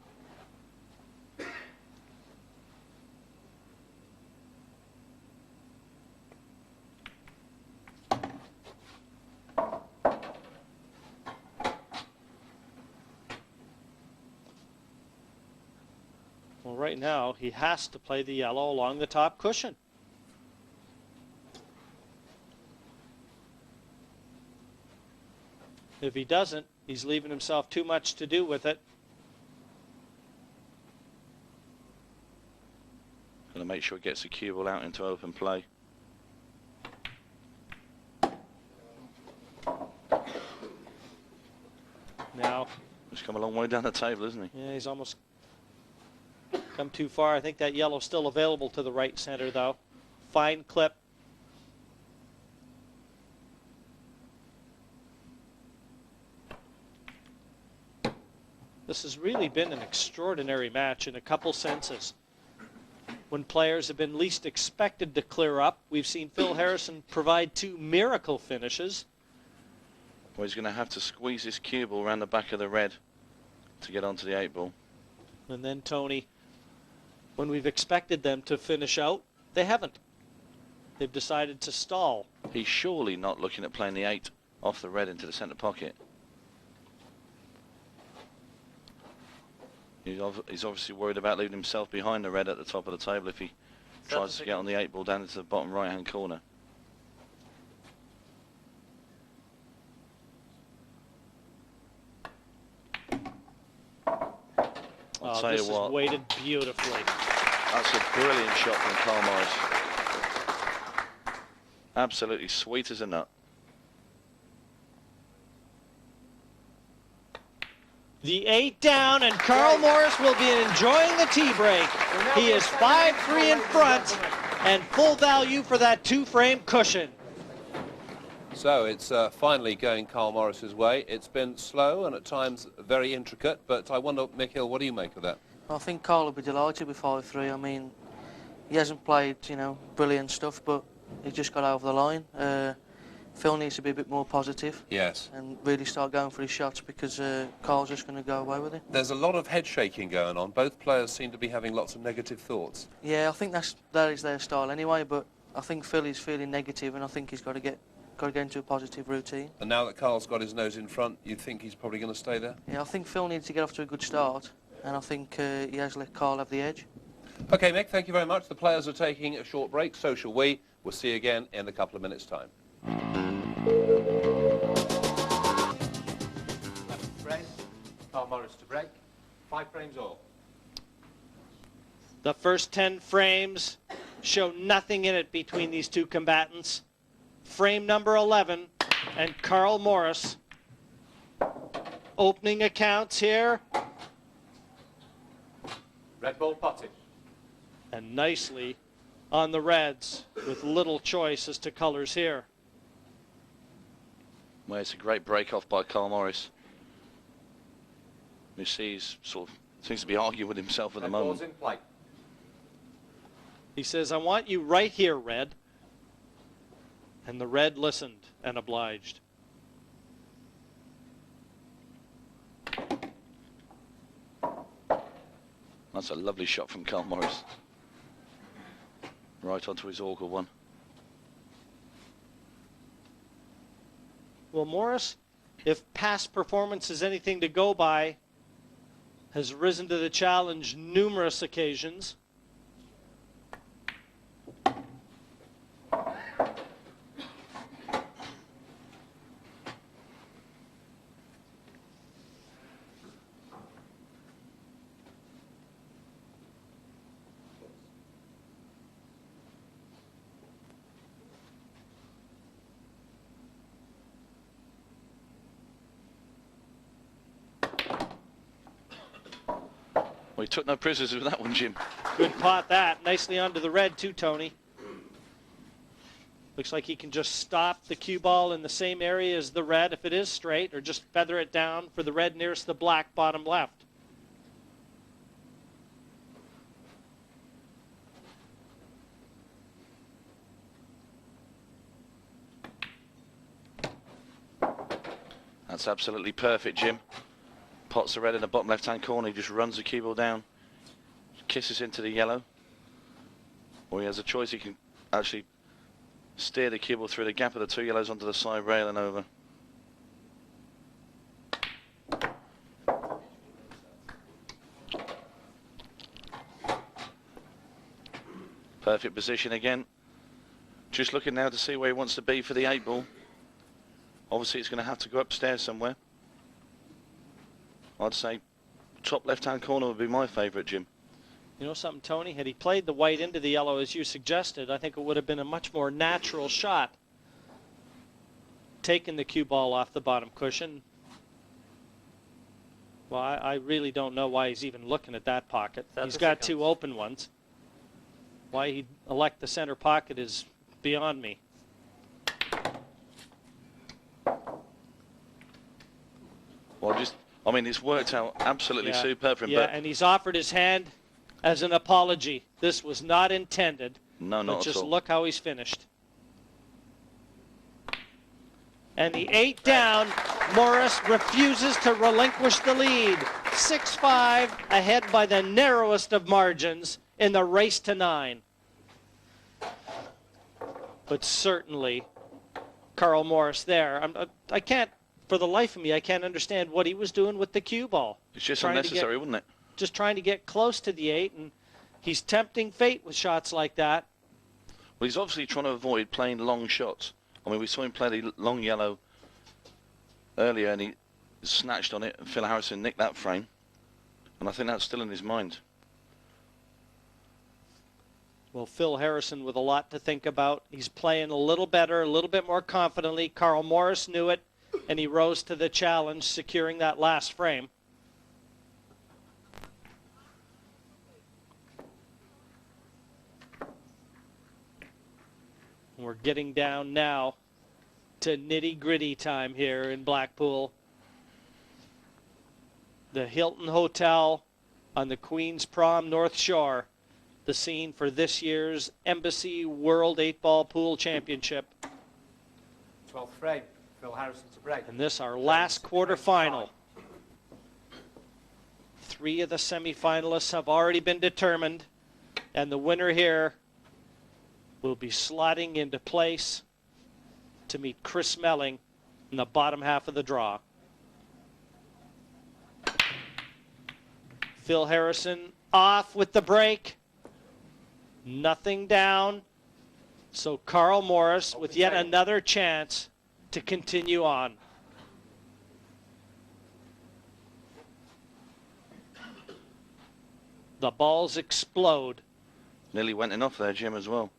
[SPEAKER 5] Well, right now, he has to play the yellow along the top cushion. If he doesn't, he's leaving himself too much to do with it.
[SPEAKER 6] Going to make sure he gets the cue ball out into open play.
[SPEAKER 5] Now,
[SPEAKER 6] He's come a long way down the table, isn't he?
[SPEAKER 5] yeah, he's almost come too far. I think that yellow's still available to the right center, though. Fine clip. This has really been an extraordinary match in a couple senses. When players have been least expected to clear up, we've seen Phil Harrison provide two miracle finishes.
[SPEAKER 6] Well, he's going to have to squeeze this cue ball around the back of the red to get onto the 8 ball.
[SPEAKER 5] And then Tony, when we've expected them to finish out, they haven't. They've decided to stall.
[SPEAKER 6] He's surely not looking at playing the 8 off the red into the centre pocket. He's obviously worried about leaving himself behind the red at the top of the table if he tries to get on the 8 ball down into the bottom right hand corner. I'll tell you
[SPEAKER 5] this
[SPEAKER 6] what,
[SPEAKER 5] is weighted beautifully.
[SPEAKER 6] that's a brilliant shot from Carl Morris. Absolutely sweet as a nut.
[SPEAKER 5] The 8 down, and Carl Morris will be enjoying the tea break. He is 5-3 in front, and full value for that 2-frame cushion.
[SPEAKER 1] So it's finally going Carl Morris's way. It's been slow and at times very intricate, but I wonder, Mick Hill, what do you make of that?
[SPEAKER 2] I think Carl will be delighted with 5-3. I mean, he hasn't played, you know, brilliant stuff, but he just got over the line. Phil needs to be a bit more positive.
[SPEAKER 1] Yes.
[SPEAKER 2] And really start going for his shots, because Carl's just going to go away with it.
[SPEAKER 1] There's a lot of head shaking going on. Both players seem to be having lots of negative thoughts.
[SPEAKER 2] Yeah, I think that is their style anyway, but I think Phil is feeling negative, and I think he's got to get into a positive routine.
[SPEAKER 1] And now that Carl's got his nose in front, you think he's probably going to stay there?
[SPEAKER 2] Yeah, I think Phil needs to get off to a good start, and I think he has let Carl have the edge.
[SPEAKER 1] Okay, Mick, thank you very much. The players are taking a short break, so shall we. We'll see you again in a couple of minutes' time.
[SPEAKER 4] Frame. Carl Morris to break. 5 frames all.
[SPEAKER 5] The first 10 frames show nothing in it between these two combatants. Frame number 11 and Carl Morris opening accounts here.
[SPEAKER 4] Red ball potted.
[SPEAKER 5] And nicely on the reds with little choice as to colors here.
[SPEAKER 6] Well, it's a great break off by Carl Morris. You see he's sort of seems to be arguing with himself at the
[SPEAKER 4] Red
[SPEAKER 6] moment.
[SPEAKER 4] ball's in play.
[SPEAKER 5] He says, I want you right here, Red. And the red listened and obliged.
[SPEAKER 6] That's a lovely shot from Carl Morris. Right onto his awkward one.
[SPEAKER 5] Well, Morris, if past performance is anything to go by, has risen to the challenge numerous occasions.
[SPEAKER 6] Well, he took no prisoners with that one, Jim.
[SPEAKER 5] Good pot that. Nicely onto the red too, Tony. Looks like he can just stop the cue ball in the same area as the red if it is straight, or just feather it down for the red nearest the black bottom left.
[SPEAKER 6] That's absolutely perfect, Jim. Pots the red in the bottom left-hand corner. He just runs the cue ball down, kisses into the yellow. Or he has a choice. He can actually steer the cue ball through the gap of the two yellows onto the side rail and over. Perfect position again. Just looking now to see where he wants to be for the 8 ball. Obviously, it's going to have to go upstairs somewhere. I'd say top left-hand corner would be my favourite, Jim.
[SPEAKER 5] You know something, Tony? Had he played the white into the yellow as you suggested, I think it would have been a much more natural shot. Taking the cue ball off the bottom cushion. Well, I really don't know why he's even looking at that pocket. He's got 2 open ones. Why he'd elect the center pocket is beyond me.
[SPEAKER 6] Well, I mean, it's worked out absolutely superb for him.
[SPEAKER 5] Yeah,
[SPEAKER 6] but
[SPEAKER 5] and he's offered his hand as an apology. This was not intended.
[SPEAKER 6] No, not
[SPEAKER 5] but
[SPEAKER 6] at
[SPEAKER 5] just
[SPEAKER 6] all.
[SPEAKER 5] look how he's finished. And the 8 down, Morris refuses to relinquish the lead. 6-5 ahead by the narrowest of margins in the race to 9. But certainly, Carl Morris there. I can't, for the life of me, I can't understand what he was doing with the cue ball.
[SPEAKER 6] It's just unnecessary, wouldn't it?
[SPEAKER 5] Just trying to get close to the 8, and he's tempting fate with shots like that.
[SPEAKER 6] Well, he's obviously trying to avoid playing long shots. I mean, we saw him play the long yellow earlier, and he snatched on it, and Phil Harrison nicked that frame. And I think that's still in his mind.
[SPEAKER 5] Well, Phil Harrison with a lot to think about. He's playing a little better, a little bit more confidently. Carl Morris knew it, and he rose to the challenge, securing that last frame. We're getting down now to nitty-gritty time here in Blackpool. The Hilton Hotel on the Queen's Prom North Shore, the scene for this year's Embassy World 8-Ball Pool Championship.
[SPEAKER 4] 12th frame. Phil Harrison to break.
[SPEAKER 5] And this our last quarterfinal. 3 of the semifinalists have already been determined, and the winner here will be slotting into place to meet Chris Melling in the bottom half of the draw. Phil Harrison off with the break. Nothing down. So Carl Morris with yet another chance to continue on. The balls explode.
[SPEAKER 6] Nearly went enough there, Jim, as well.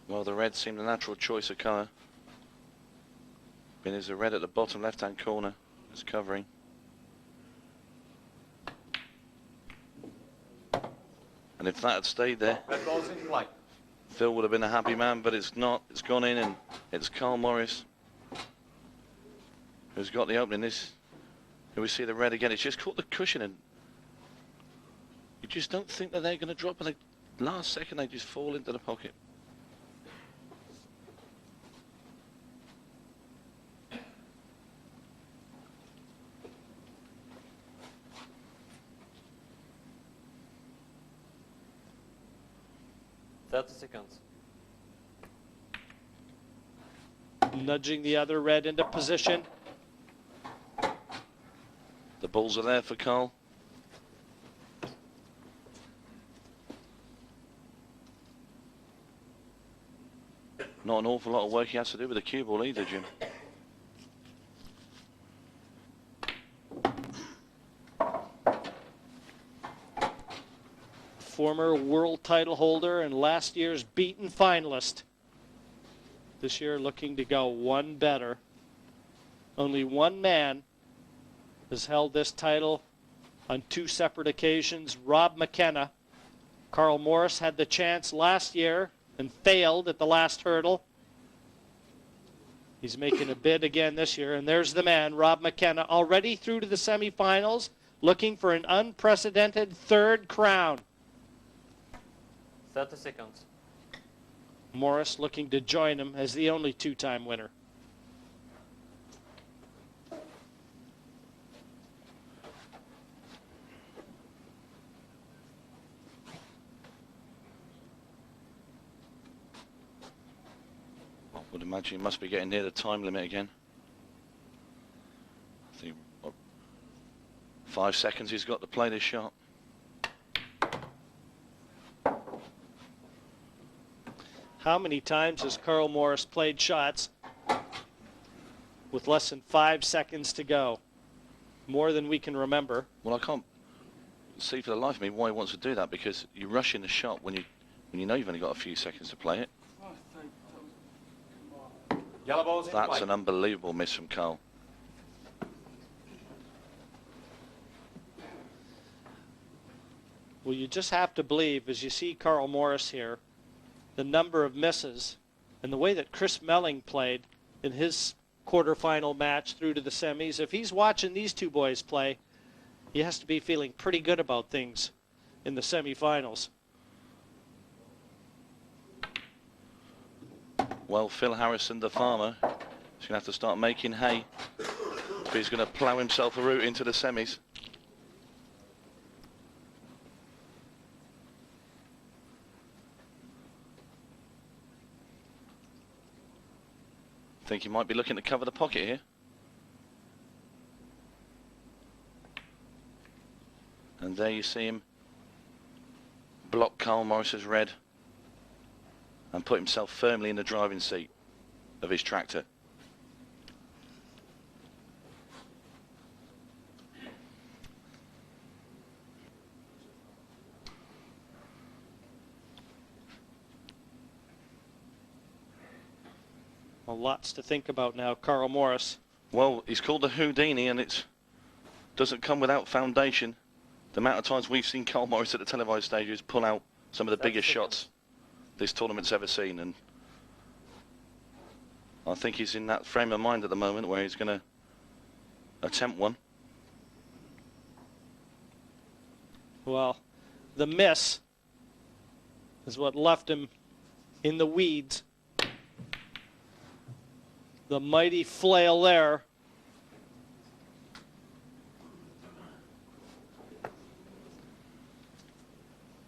[SPEAKER 6] Well, the red seemed a natural choice of colour. But there's a red at the bottom left-hand corner. It's covering. And if that had stayed there,
[SPEAKER 4] Red ball's in play.
[SPEAKER 6] Phil would have been a happy man, but it's not. It's gone in, and it's Carl Morris who's got the opening. This, here we see the red again. It's just caught the cushion, and you just don't think that they're going to drop. And the last second, they just fall into the pocket.
[SPEAKER 4] Seconds.
[SPEAKER 5] Nudging the other red into position.
[SPEAKER 6] The balls are there for Carl. Not an awful lot of work he has to do with the cue ball either, Jim.
[SPEAKER 5] Former world title holder and last year's beaten finalist. This year looking to go one better. Only one man has held this title on two separate occasions, Rob McKenna. Carl Morris had the chance last year and failed at the last hurdle. He's making a bid again this year, and there's the man, Rob McKenna, already through to the semifinals, looking for an unprecedented third crown.
[SPEAKER 4] 30 seconds.
[SPEAKER 5] Morris looking to join him as the only two-time winner.
[SPEAKER 6] I would imagine he must be getting near the time limit again. I think 5 seconds he's got to play this shot.
[SPEAKER 5] How many times has Carl Morris played shots with less than 5 seconds to go? More than we can remember.
[SPEAKER 6] Well, I can't see for the life of me why he wants to do that, because you rush in the shot when you know you've only got a few seconds to play it.
[SPEAKER 4] Yellow ball's in play.
[SPEAKER 6] That's an unbelievable miss from Carl.
[SPEAKER 5] Well, you just have to believe, as you see Carl Morris here, the number of misses and the way that Chris Melling played in his quarterfinal match through to the semis. If he's watching these two boys play, he has to be feeling pretty good about things in the semifinals.
[SPEAKER 6] Well, Phil Harrison, the farmer, is going to have to start making hay if he's going to plough himself a route into the semis. I think he might be looking to cover the pocket here. And there you see him block Carl Morris's red and put himself firmly in the driving seat of his tractor.
[SPEAKER 5] Well, lots to think about now, Carl Morris.
[SPEAKER 6] Well, he's called the Houdini, and it doesn't come without foundation. The amount of times we've seen Carl Morris at the televised stages pull out some of the biggest shots this tournament's ever seen, and I think he's in that frame of mind at the moment where he's going to attempt one.
[SPEAKER 5] Well, the miss is what left him in the weeds. The mighty flail there.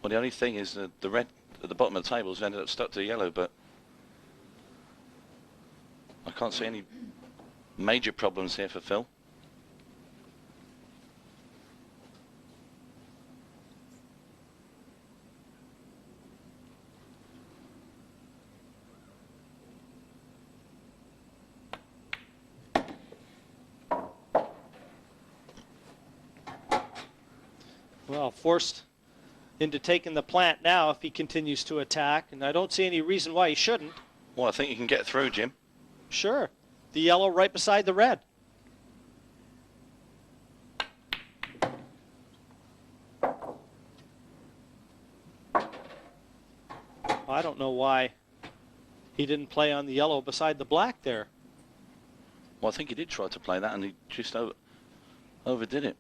[SPEAKER 6] Well, the only thing is that the red at the bottom of the table has ended up stuck to yellow, but I can't see any major problems here for Phil.
[SPEAKER 5] Well, forced into taking the plant now if he continues to attack, and I don't see any reason why he shouldn't.
[SPEAKER 6] Well, I think you can get through, Jim.
[SPEAKER 5] Sure. The yellow right beside the red. I don't know why he didn't play on the yellow beside the black there.
[SPEAKER 6] Well, I think he did try to play that, and he just overdid it.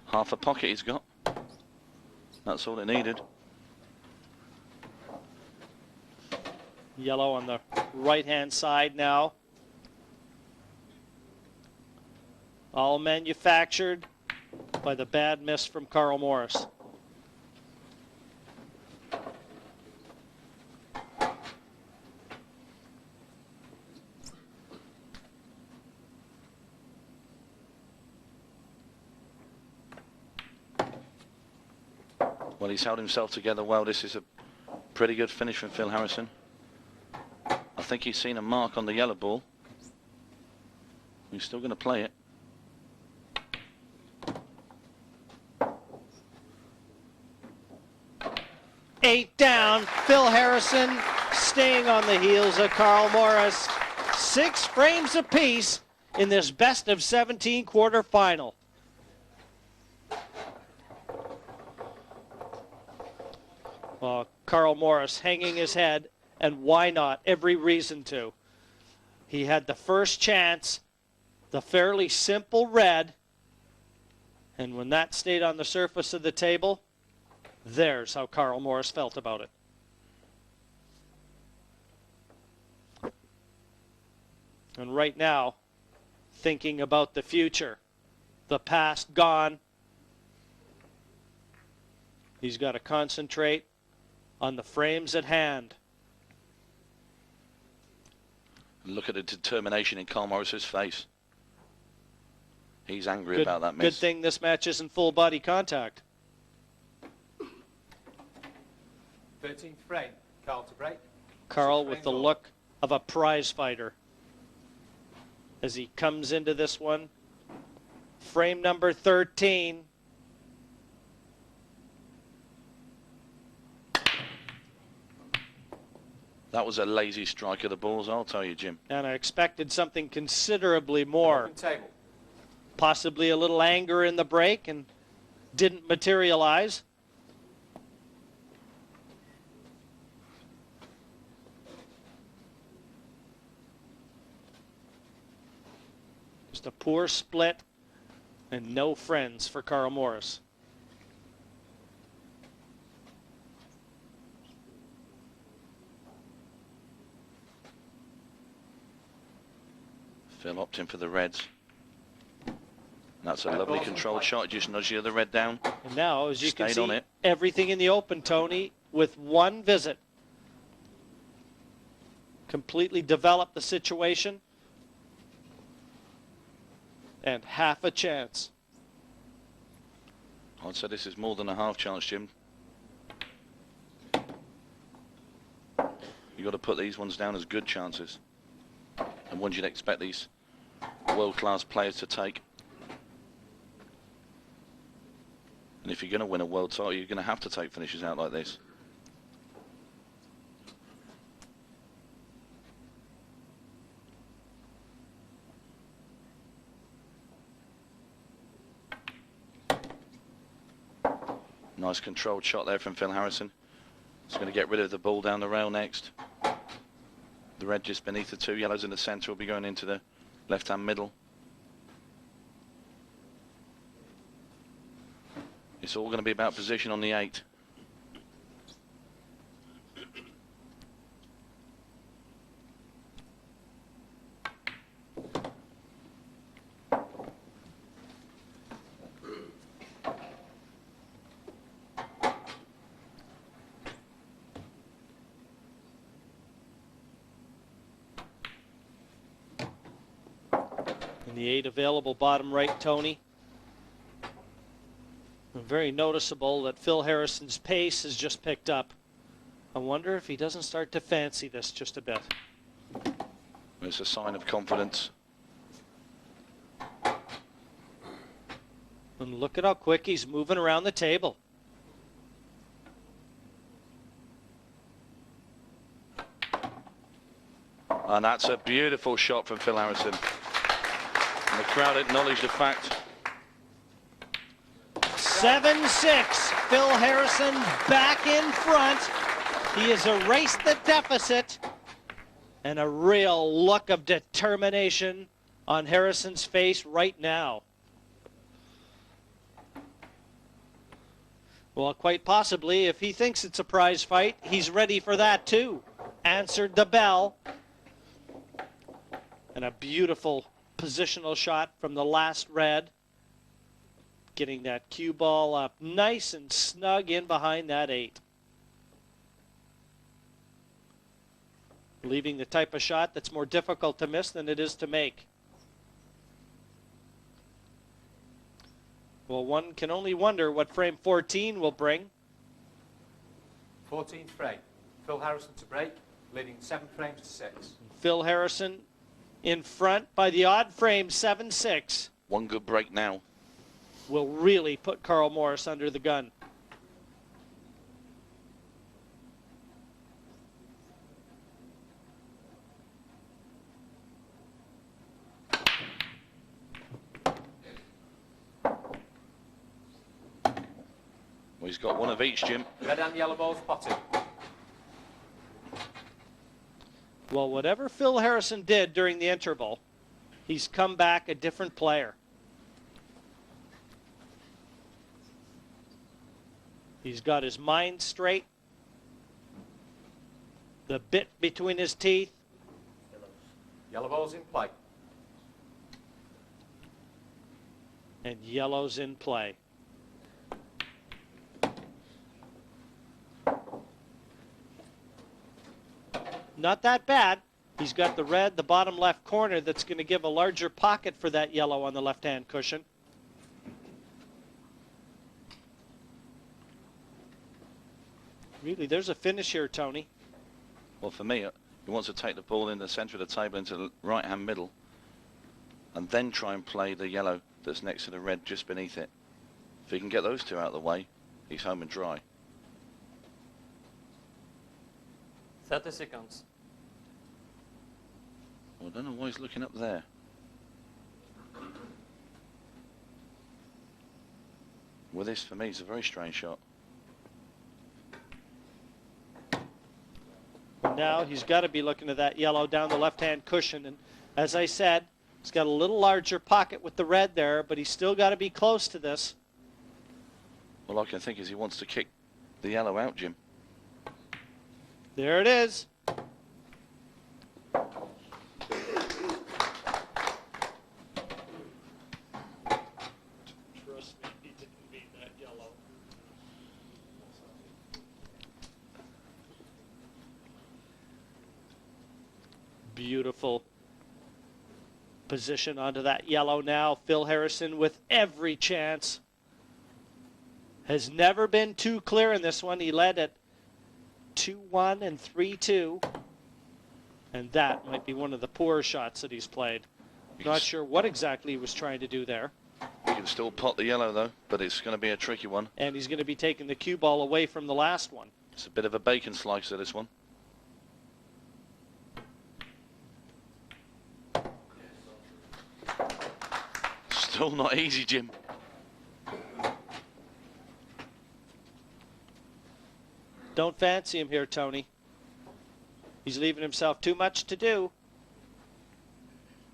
[SPEAKER 6] Half a pocket he's got. That's all it needed.
[SPEAKER 5] Yellow on the right-hand side now. All manufactured by the bad miss from Carl Morris.
[SPEAKER 6] Well, he's held himself together well. This is a pretty good finish from Phil Harrison. I think he's seen a mark on the yellow ball. He's still going to play it.
[SPEAKER 5] Eight down. Phil Harrison staying on the heels of Carl Morris. 6 frames apiece in this best of 17 quarterfinal. Carl Morris hanging his head, and why not? Every reason to. He had the first chance, the fairly simple red, and when that stayed on the surface of the table, there's how Carl Morris felt about it. And right now, thinking about the future, the past gone, he's got to concentrate on the frames at hand.
[SPEAKER 6] Look at the determination in Carl Morris's face. He's angry about that miss.
[SPEAKER 5] Good thing this match isn't full body contact.
[SPEAKER 4] 13th frame, Carl to break.
[SPEAKER 5] Carl with the look of a prize fighter as he comes into this one. Frame number 13.
[SPEAKER 6] That was a lazy strike of the balls, I'll tell you, Jim.
[SPEAKER 5] And I expected something considerably more.
[SPEAKER 4] Table.
[SPEAKER 5] Possibly a little anger in the break, and didn't materialize. Just a poor split and no friends for Carl Morris.
[SPEAKER 6] Phil opting for the reds. That's a lovely controlled shot. Just nudged the other red down.
[SPEAKER 5] And now, as you can
[SPEAKER 6] Stayed on
[SPEAKER 5] see,
[SPEAKER 6] it.
[SPEAKER 5] everything in the open, Tony, with one visit. Completely developed the situation. And half a chance.
[SPEAKER 6] I'd say this is more than a half chance, Jim. You've got to put these ones down as good chances. And ones you'd expect these world-class players to take. And if you're going to win a world title, you're going to have to take finishes out like this. Nice controlled shot there from Phil Harrison. He's going to get rid of the ball down the rail next. The red just beneath the 2 yellows in the centre will be going into the left-hand middle. It's all going to be about position on the 8.
[SPEAKER 5] And the 8 available bottom right, Tony. And very noticeable that Phil Harrison's pace has just picked up. I wonder if he doesn't start to fancy this just a bit.
[SPEAKER 6] It's a sign of confidence.
[SPEAKER 5] And look at how quick he's moving around the table.
[SPEAKER 6] And that's a beautiful shot from Phil Harrison. And the crowd acknowledged the fact.
[SPEAKER 5] 7-6. Phil Harrison back in front. He has erased the deficit. And a real look of determination on Harrison's face right now. Well, quite possibly, if he thinks it's a prize fight, he's ready for that too. Answered the bell. And a beautiful positional shot from the last red. Getting that cue ball up nice and snug in behind that 8. Leaving the type of shot that's more difficult to miss than it is to make. Well, one can only wonder what frame 14 will bring.
[SPEAKER 4] 14th frame. Phil Harrison to break, leading 7 frames to 6.
[SPEAKER 5] Phil Harrison in front by the odd frame, 7-6.
[SPEAKER 6] One good break now.
[SPEAKER 5] Will really put Carl Morris under the gun.
[SPEAKER 6] Well, he's got one of each, Jim.
[SPEAKER 4] Red and yellow balls potted.
[SPEAKER 5] Well, whatever Phil Harrison did during the interval, he's come back a different player. He's got his mind straight, the bit between his teeth.
[SPEAKER 4] Yellow balls in play.
[SPEAKER 5] And yellow's in play. Not that bad. He's got the red, the bottom left corner, that's going to give a larger pocket for that yellow on the left-hand cushion. Really, there's a finish here, Tony.
[SPEAKER 6] Well, for me, he wants to take the ball in the centre of the table into the right-hand middle and then try and play the yellow that's next to the red just beneath it. If he can get those two out of the way, he's home and dry.
[SPEAKER 7] 30 seconds.
[SPEAKER 6] Well, I don't know why he's looking up there. Well, this, for me, is a very strange shot.
[SPEAKER 5] Now he's got to be looking at that yellow down the left-hand cushion. And as I said, he's got a little larger pocket with the red there, but he's still got to be close to this.
[SPEAKER 6] All I can think is he wants to kick the yellow out, Jim.
[SPEAKER 5] There it is. Trust me, he didn't mean that yellow. Beautiful position onto that yellow now. Phil Harrison with every chance. Has never been too clear in this one. He led at 2-1 and 3-2. And that might be one of the poorer shots that he's played. Not sure what exactly he was trying to do there.
[SPEAKER 6] He can still pot the yellow, though, but it's going to be a tricky one.
[SPEAKER 5] And he's going to be taking the cue ball away from the last one.
[SPEAKER 6] It's a bit of a bacon slicer, this one. Still not easy, Jim.
[SPEAKER 5] Don't fancy him here, Tony. He's leaving himself too much to do.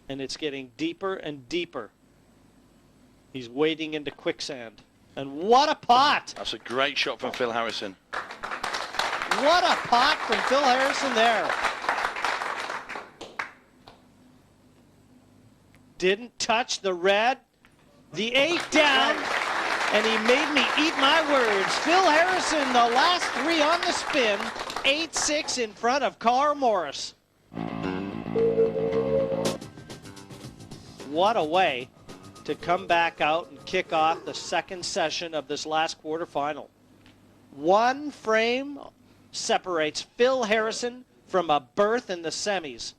[SPEAKER 5] And it's getting deeper and deeper. He's wading into quicksand. And what a pot!
[SPEAKER 6] That's a great shot from Phil Harrison.
[SPEAKER 5] What a pot from Phil Harrison there. Didn't touch the red. The 8 down. And he made me eat my words. Phil Harrison, the last 3 on the spin. 8-6 in front of Carl Morris. what a way to come back out and kick off the second session of this last quarterfinal. One frame separates Phil Harrison from a berth in the semis.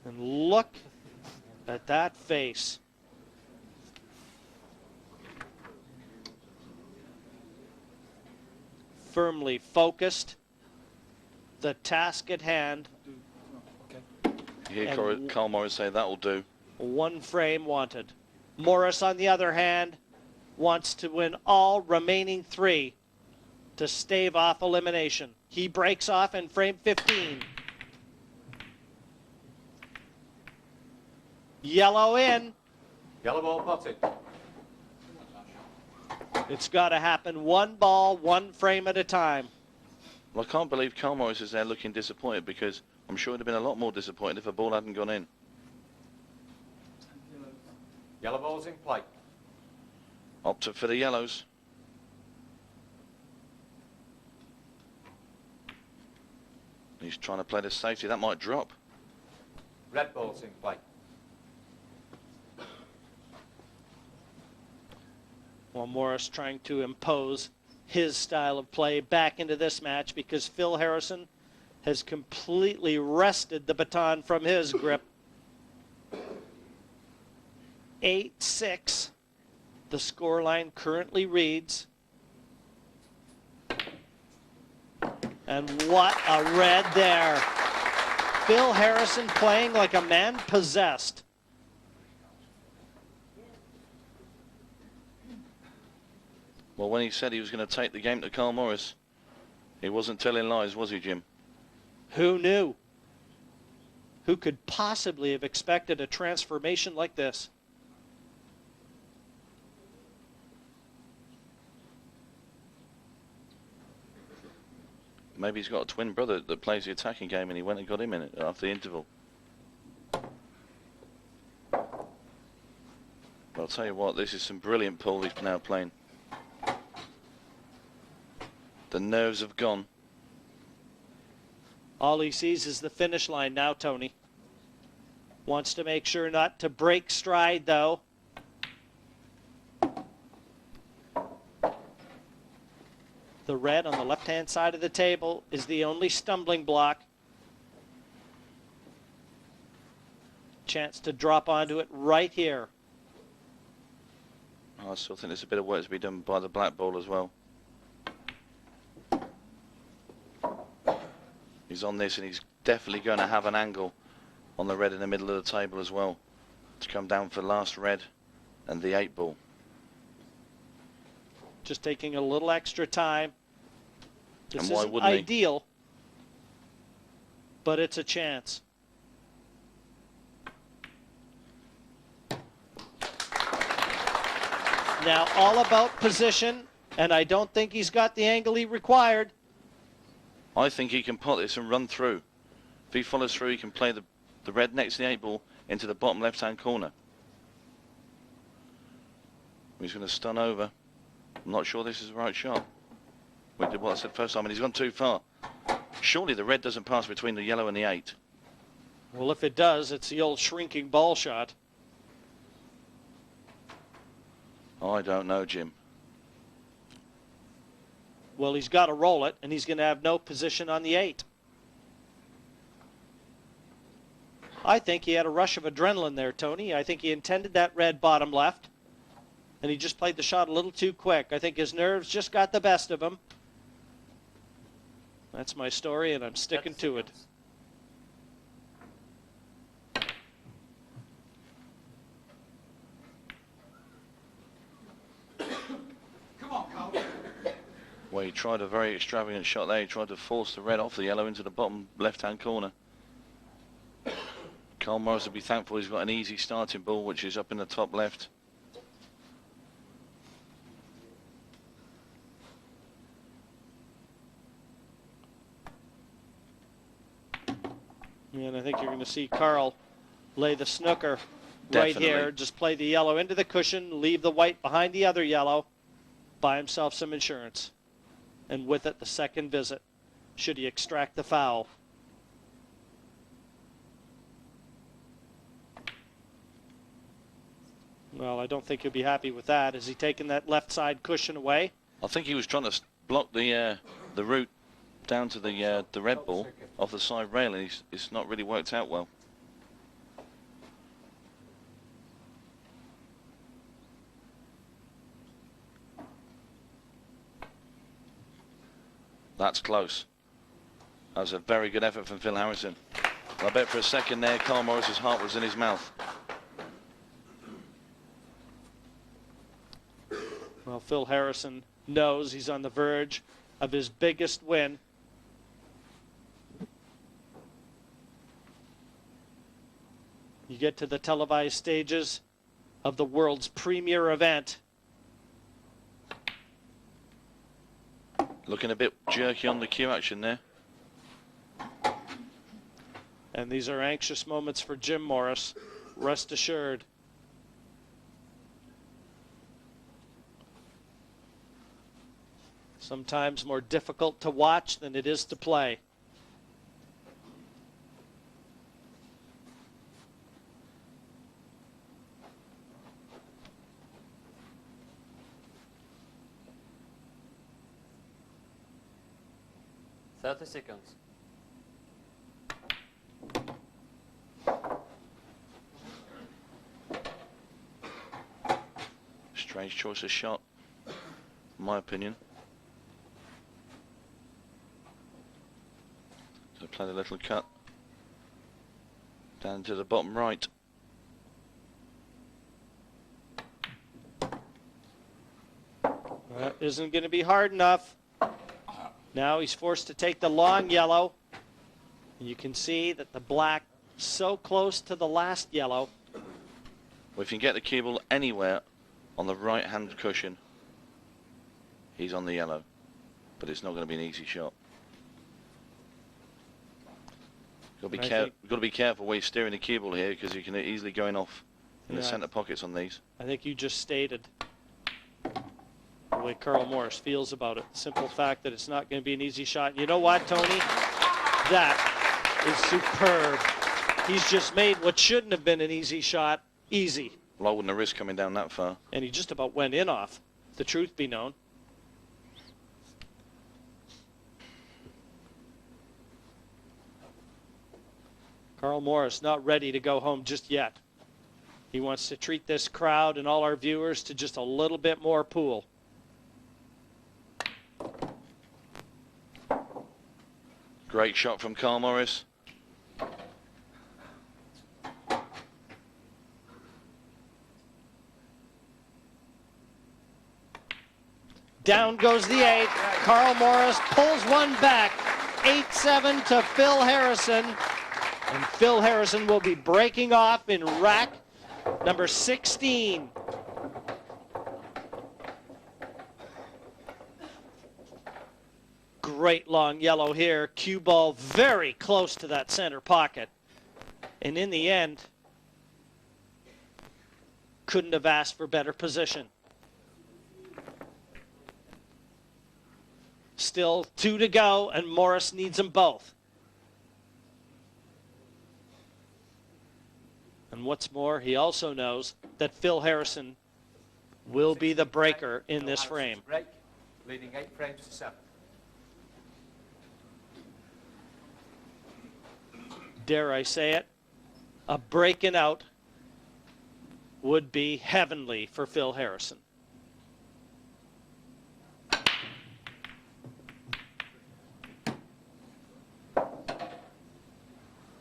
[SPEAKER 5] And look at that face. Firmly focused. The task at hand.
[SPEAKER 6] You hear Carl Morris say that'll do.
[SPEAKER 5] One frame wanted. Morris, on the other hand, wants to win all remaining 3 to stave off elimination. He breaks off in frame 15. Yellow in.
[SPEAKER 4] Yellow ball potted.
[SPEAKER 5] It's got to happen one ball, one frame at a time.
[SPEAKER 6] Well, I can't believe Carl Morris is there looking disappointed, because I'm sure he'd have been a lot more disappointed if a ball hadn't gone in.
[SPEAKER 4] Yellow ball's in play.
[SPEAKER 6] Opted for the yellows. He's trying to play the safety. That might drop.
[SPEAKER 4] Red ball's in play.
[SPEAKER 5] Well, Morris trying to impose his style of play back into this match, because Phil Harrison has completely wrested the baton from his grip. 8-6. The scoreline currently reads. And what a red there. Phil Harrison playing like a man possessed.
[SPEAKER 6] Well, when he said he was going to take the game to Carl Morris, he wasn't telling lies, was he, Jim?
[SPEAKER 5] Who knew? Who could possibly have expected a transformation like this?
[SPEAKER 6] Maybe he's got a twin brother that plays the attacking game, and he went and got him in it after the interval. But I'll tell you what, this is some brilliant pool he's now playing. The nerves have gone.
[SPEAKER 5] All he sees is the finish line now, Tony. Wants to make sure not to break stride, though. The red on the left-hand side of the table is the only stumbling block. Chance to drop onto it right here.
[SPEAKER 6] I still think there's a bit of work to be done by the black ball as well. He's on this, and he's definitely going to have an angle on the red in the middle of the table as well, to come down for last red and the 8 ball.
[SPEAKER 5] Just taking a little extra time. This
[SPEAKER 6] And why
[SPEAKER 5] isn't
[SPEAKER 6] wouldn't he?
[SPEAKER 5] ideal, but it's a chance. Now all about position, and I don't think he's got the angle he required.
[SPEAKER 6] I think he can pot this and run through. If he follows through, he can play the red next to the 8 ball into the bottom left-hand corner. He's going to stun over. I'm not sure this is the right shot. We did what I said first time, and he's gone too far. Surely the red doesn't pass between the yellow and the 8.
[SPEAKER 5] Well, if it does, it's the old shrinking ball shot.
[SPEAKER 6] I don't know, Jim.
[SPEAKER 5] Well, he's got to roll it, and he's going to have no position on the 8. I think he had a rush of adrenaline there, Tony. I think he intended that red bottom left, and he just played the shot a little too quick. I think his nerves just got the best of him. That's my story, and I'm sticking to it.
[SPEAKER 6] Well, he tried a very extravagant shot there. He tried to force the red off the yellow into the bottom left-hand corner. Carl Morris will be thankful he's got an easy starting ball, which is up in the top left.
[SPEAKER 5] And I think you're going to see Carl lay the snooker
[SPEAKER 6] Definitely.
[SPEAKER 5] right here. Just play the yellow into the cushion, leave the white behind the other yellow, buy himself some insurance. And with it, the second visit, should he extract the foul. Well, I don't think he'll be happy with that. Is he taking that left side cushion away?
[SPEAKER 6] I think he was trying to block the route down to the red ball off the side rail, and it's not really worked out well. That's close. That was a very good effort from Phil Harrison. I bet for a second there, Carl Morris's heart was in his mouth.
[SPEAKER 5] Well, Phil Harrison knows he's on the verge of his biggest win. You get to the televised stages of the world's premier event.
[SPEAKER 6] Looking a bit jerky on the cue action there.
[SPEAKER 5] And these are anxious moments for Jim Morris, rest assured. Sometimes more difficult to watch than it is to play.
[SPEAKER 7] Seconds.
[SPEAKER 6] Strange choice of shot, in my opinion. So play the little cut down to the bottom right.
[SPEAKER 5] That isn't going to be hard enough. Now he's forced to take the long yellow. You can see that the black so close to the last yellow.
[SPEAKER 6] Well, if you can get the cue ball anywhere on the right hand cushion, he's on the yellow, but it's not going to be an easy shot. You've got to be careful where you're steering the cue ball here, because you can easily go off in the centre pockets on these.
[SPEAKER 5] I think you just stated the way Carl Morris feels about it. The simple fact that it's not going to be an easy shot. And you know what, Tony? That is superb. He's just made what shouldn't have been an easy shot easy.
[SPEAKER 6] Well, I wouldn't have risked coming down that far.
[SPEAKER 5] And he just about went in off, the truth be known. Carl Morris not ready to go home just yet. He wants to treat this crowd and all our viewers to just a little bit more pool.
[SPEAKER 6] Great shot from Carl Morris.
[SPEAKER 5] Down goes the 8. Carl Morris pulls one back. 8-7 to Phil Harrison. And Phil Harrison will be breaking off in rack number 16. Great long yellow here. Cue ball very close to that center pocket. And in the end, couldn't have asked for better position. Still 2 to go, and Morris needs them both. And what's more, he also knows that Phil Harrison will be the breaker in this frame.
[SPEAKER 4] Break, leading 8 frames to 7.
[SPEAKER 5] Dare I say it, a breaking out would be heavenly for Phil Harrison.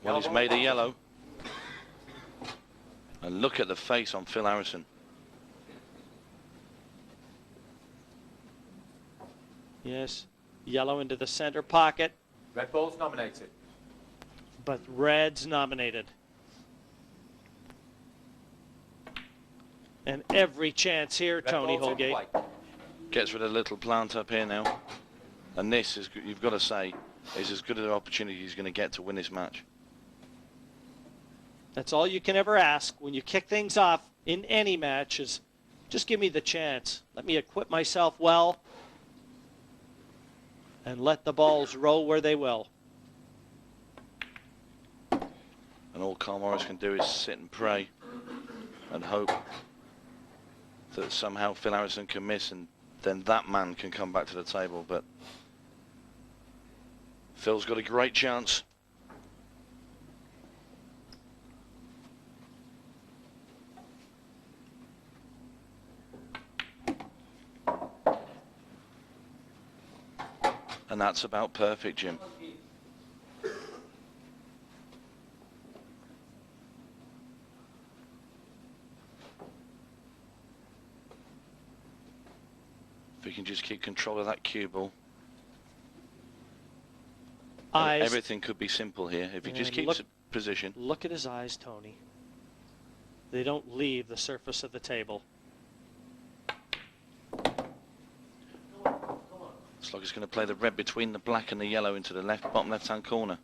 [SPEAKER 6] Well, he's made a yellow. And look at the face on Phil Harrison.
[SPEAKER 5] Yes, yellow into the center pocket,
[SPEAKER 4] Red ball's nominated.
[SPEAKER 5] but red's nominated. And every chance here,
[SPEAKER 4] Red
[SPEAKER 5] Tony
[SPEAKER 4] ball's in
[SPEAKER 5] Holgate.
[SPEAKER 4] play.
[SPEAKER 6] Gets rid of the little plant up here now. And this, is, you've got to say, is as good an opportunity he's going to get to win this match.
[SPEAKER 5] That's all you can ever ask when you kick things off in any match is just give me the chance. Let me equip myself well and let the balls roll where they will.
[SPEAKER 6] And all Carl Morris can do is sit and pray and hope that somehow Phil Harrison can miss and then that man can come back to the table, but Phil's got a great chance. And that's about perfect, Jim. If we can just keep control of that cue ball.
[SPEAKER 5] Eyes.
[SPEAKER 6] Everything could be simple here. If he just keeps position.
[SPEAKER 5] Look at his eyes, Tony. They don't leave the surface of the table.
[SPEAKER 6] Looks like he's going to play the red between the black and the yellow into the left, bottom left-hand corner.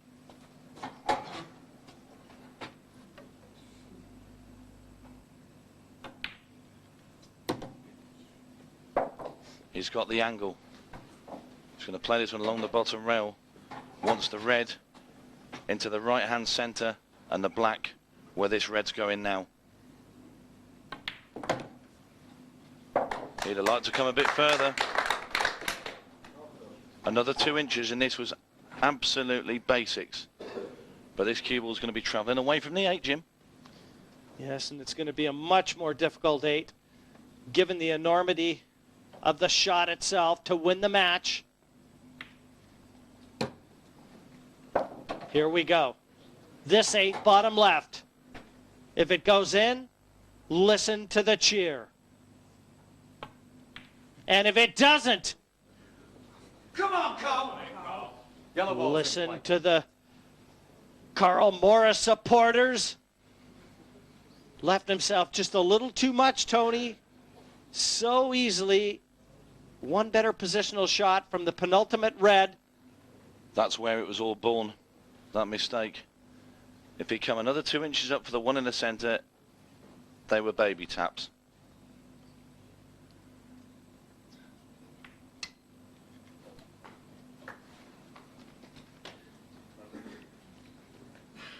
[SPEAKER 6] He's got the angle. He's going to play this one along the bottom rail. Wants the red into the right-hand centre and the black where this red's going now. He'd have liked to come a bit further. Another 2 inches and this was absolutely basics. But this cue ball's going to be travelling away from the 8, Jim.
[SPEAKER 5] Yes, and it's going to be a much more difficult 8, given the enormity of the shot itself to win the match. Here we go. This 8, bottom left. If it goes in, listen to the cheer. And if it doesn't,
[SPEAKER 4] Come on, Carl! Yellow ball.
[SPEAKER 5] listen to the Carl Morris supporters. Left himself just a little too much, Tony. So easily. One better positional shot from the penultimate red.
[SPEAKER 6] That's where it was all born, that mistake. If he come another 2 inches up for the one in the centre, they were baby taps.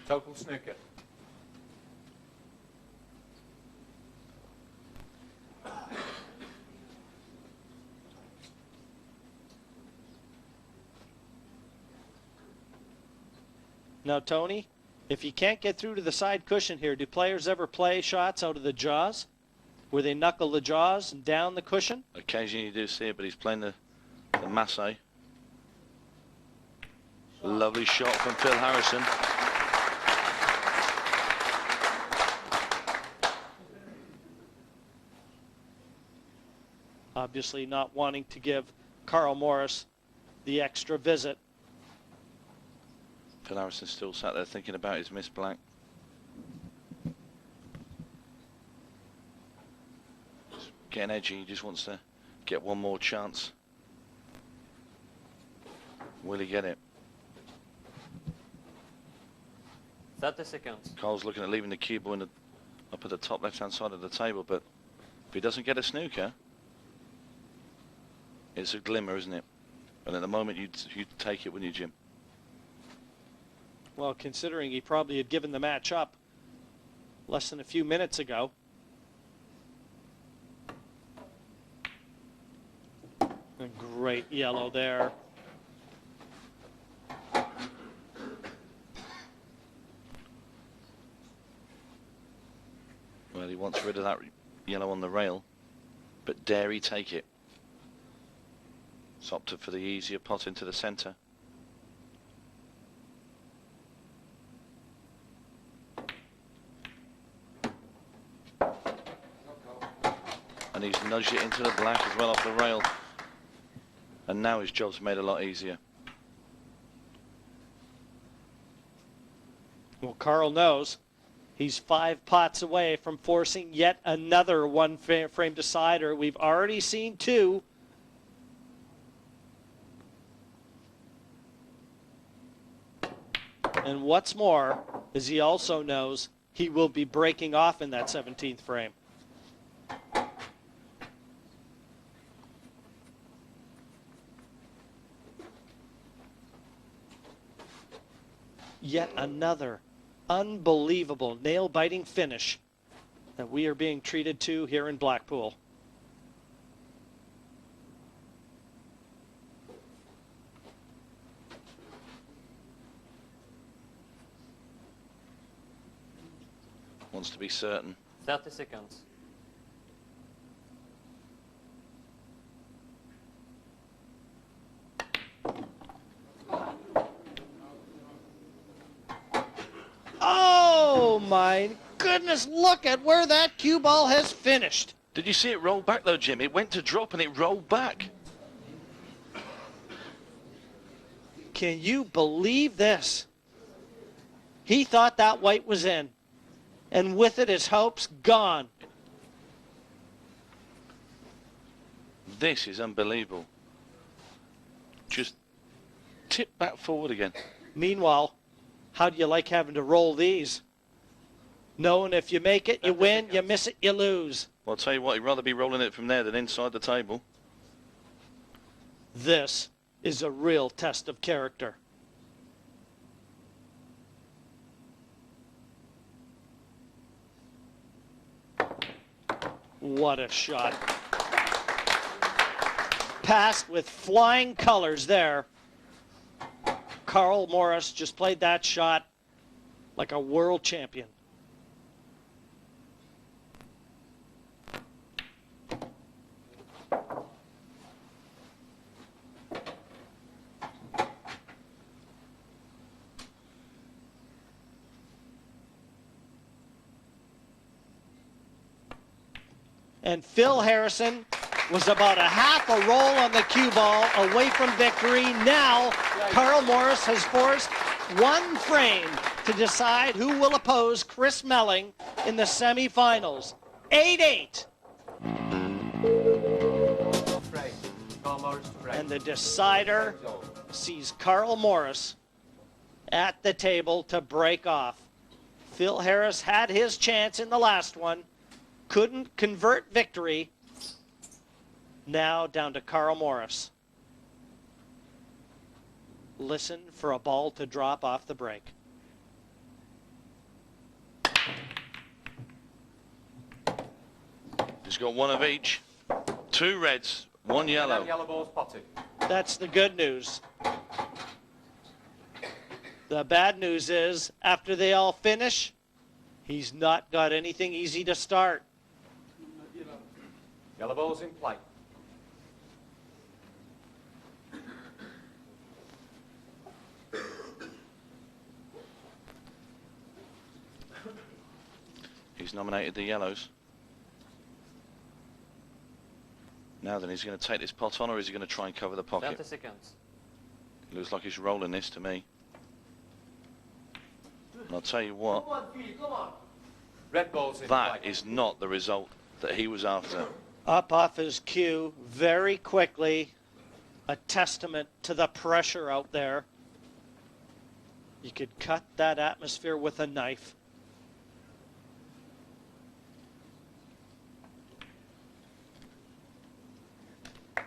[SPEAKER 1] Total snooker.
[SPEAKER 5] Now, Tony, if you can't get through to the side cushion here, do players ever play shots out of the jaws? Where they knuckle the jaws and down the cushion?
[SPEAKER 6] Occasionally you do see it, but he's playing the masse. Lovely shot from Phil Harrison.
[SPEAKER 5] Obviously not wanting to give Carl Morris the extra visit.
[SPEAKER 6] Phil Harrison still sat there thinking about his miss black. Just getting edgy, he just wants to get one more chance. Will he get it?
[SPEAKER 7] 30 seconds.
[SPEAKER 6] Carl's looking at leaving the cue ball up at the top left-hand side of the table, but if he doesn't get a snooker, it's a glimmer, isn't it? And at the moment, you'd take it, wouldn't you, Jim?
[SPEAKER 5] Well, considering he probably had given the match up less than a few minutes ago. A great yellow there.
[SPEAKER 6] Well, he wants rid of that yellow on the rail, but dare he take it? It's opted for the easier pot into the centre. And he's nudged it into the black as well off the rail. And now his job's made a lot easier.
[SPEAKER 5] Well, Carl knows he's 5 pots away from forcing yet another one-frame decider. We've already seen 2. And what's more is he also knows he will be breaking off in that 17th frame. Yet another unbelievable nail-biting finish that we are being treated to here in Blackpool.
[SPEAKER 6] Wants to be certain.
[SPEAKER 7] 30 seconds.
[SPEAKER 5] Oh my goodness, look at where that cue ball has finished.
[SPEAKER 6] Did you see it roll back though, Jim? It went to drop and it rolled back.
[SPEAKER 5] Can you believe this? He thought that white was in, and with it his hopes gone.
[SPEAKER 6] This is unbelievable. Just tip back forward again.
[SPEAKER 5] Meanwhile, how do you like having to roll these? Knowing if you make it, you win, you miss it, you lose.
[SPEAKER 6] Well, I'll tell you what, he'd rather be rolling it from there than inside the table.
[SPEAKER 5] This is a real test of character. What a shot. Passed with flying colors there. Carl Morris just played that shot like a world champion. And Phil Harrison was about a half a roll on the cue ball away from victory. Now, Carl Morris has forced one frame to decide who will oppose Chris Melling in the semifinals. 8-8.
[SPEAKER 4] Break. Carl Morris to break.
[SPEAKER 5] And the decider sees Carl Morris at the table to break off. Phil Harris had his chance in the last one. Couldn't convert victory. Now down to Carl Morris. Listen for a ball to drop off the break.
[SPEAKER 6] He's got one of each. 2 reds, 1 yellow.
[SPEAKER 4] Yellow ball's potted.
[SPEAKER 5] That's the good news. The bad news is, after they all finish, he's not got anything easy to start.
[SPEAKER 4] Yellow ball's in play.
[SPEAKER 6] He's nominated the yellows. Now then, is he going to take this pot on or is he going to try and cover the
[SPEAKER 7] 30
[SPEAKER 6] pocket?
[SPEAKER 7] seconds.
[SPEAKER 6] Looks like he's rolling this to me. And I'll tell you what,
[SPEAKER 4] Red ball's in
[SPEAKER 6] that
[SPEAKER 4] play.
[SPEAKER 6] is not the result that he was after.
[SPEAKER 5] Up off his cue very quickly. A testament to the pressure out there. You could cut that atmosphere with a knife.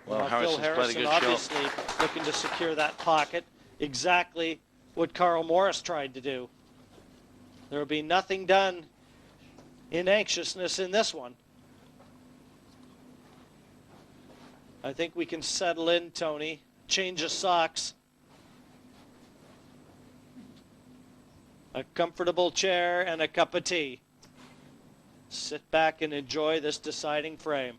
[SPEAKER 6] Well,
[SPEAKER 5] Now,
[SPEAKER 6] Harrison's
[SPEAKER 5] Phil
[SPEAKER 6] played a good
[SPEAKER 5] Harrison
[SPEAKER 6] shot.
[SPEAKER 5] obviously looking to secure that pocket. Exactly what Carl Morris tried to do. There will be nothing done in anxiousness in this one. I think we can settle in, Tony. Change of socks. A comfortable chair and a cup of tea. Sit back and enjoy this deciding frame.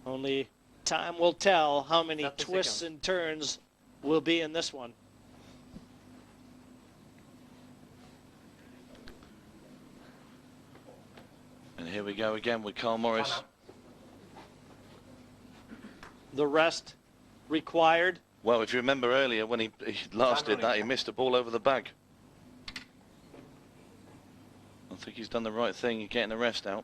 [SPEAKER 5] Only time will tell how many
[SPEAKER 7] 30
[SPEAKER 5] twists
[SPEAKER 7] seconds.
[SPEAKER 5] and turns will be in this one.
[SPEAKER 6] And here we go again with Carl Morris.
[SPEAKER 5] The rest required.
[SPEAKER 6] Well, if you remember earlier when he last did
[SPEAKER 4] running.
[SPEAKER 6] that, he missed a ball over the bag. I think he's done the right thing in getting the rest out.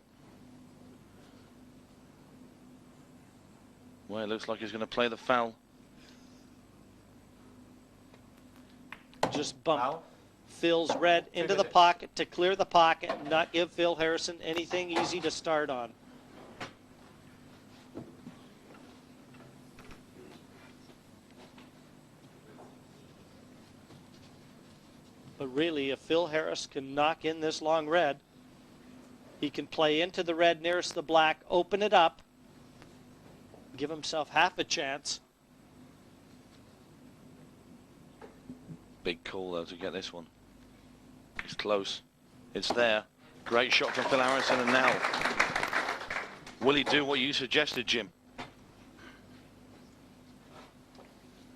[SPEAKER 6] Well, it looks like he's going to play the foul.
[SPEAKER 5] Just bump
[SPEAKER 4] Foul.
[SPEAKER 5] Phil's red into the
[SPEAKER 4] minutes.
[SPEAKER 5] pocket to clear the pocket and not give Phil Harrison anything easy to start on. But really, if Phil Harris can knock in this long red, he can play into the red nearest the black, open it up, give himself half a chance.
[SPEAKER 6] Big call, though, to get this one. It's close. It's there. Great shot from Phil Harrison, and now will he do what you suggested, Jim?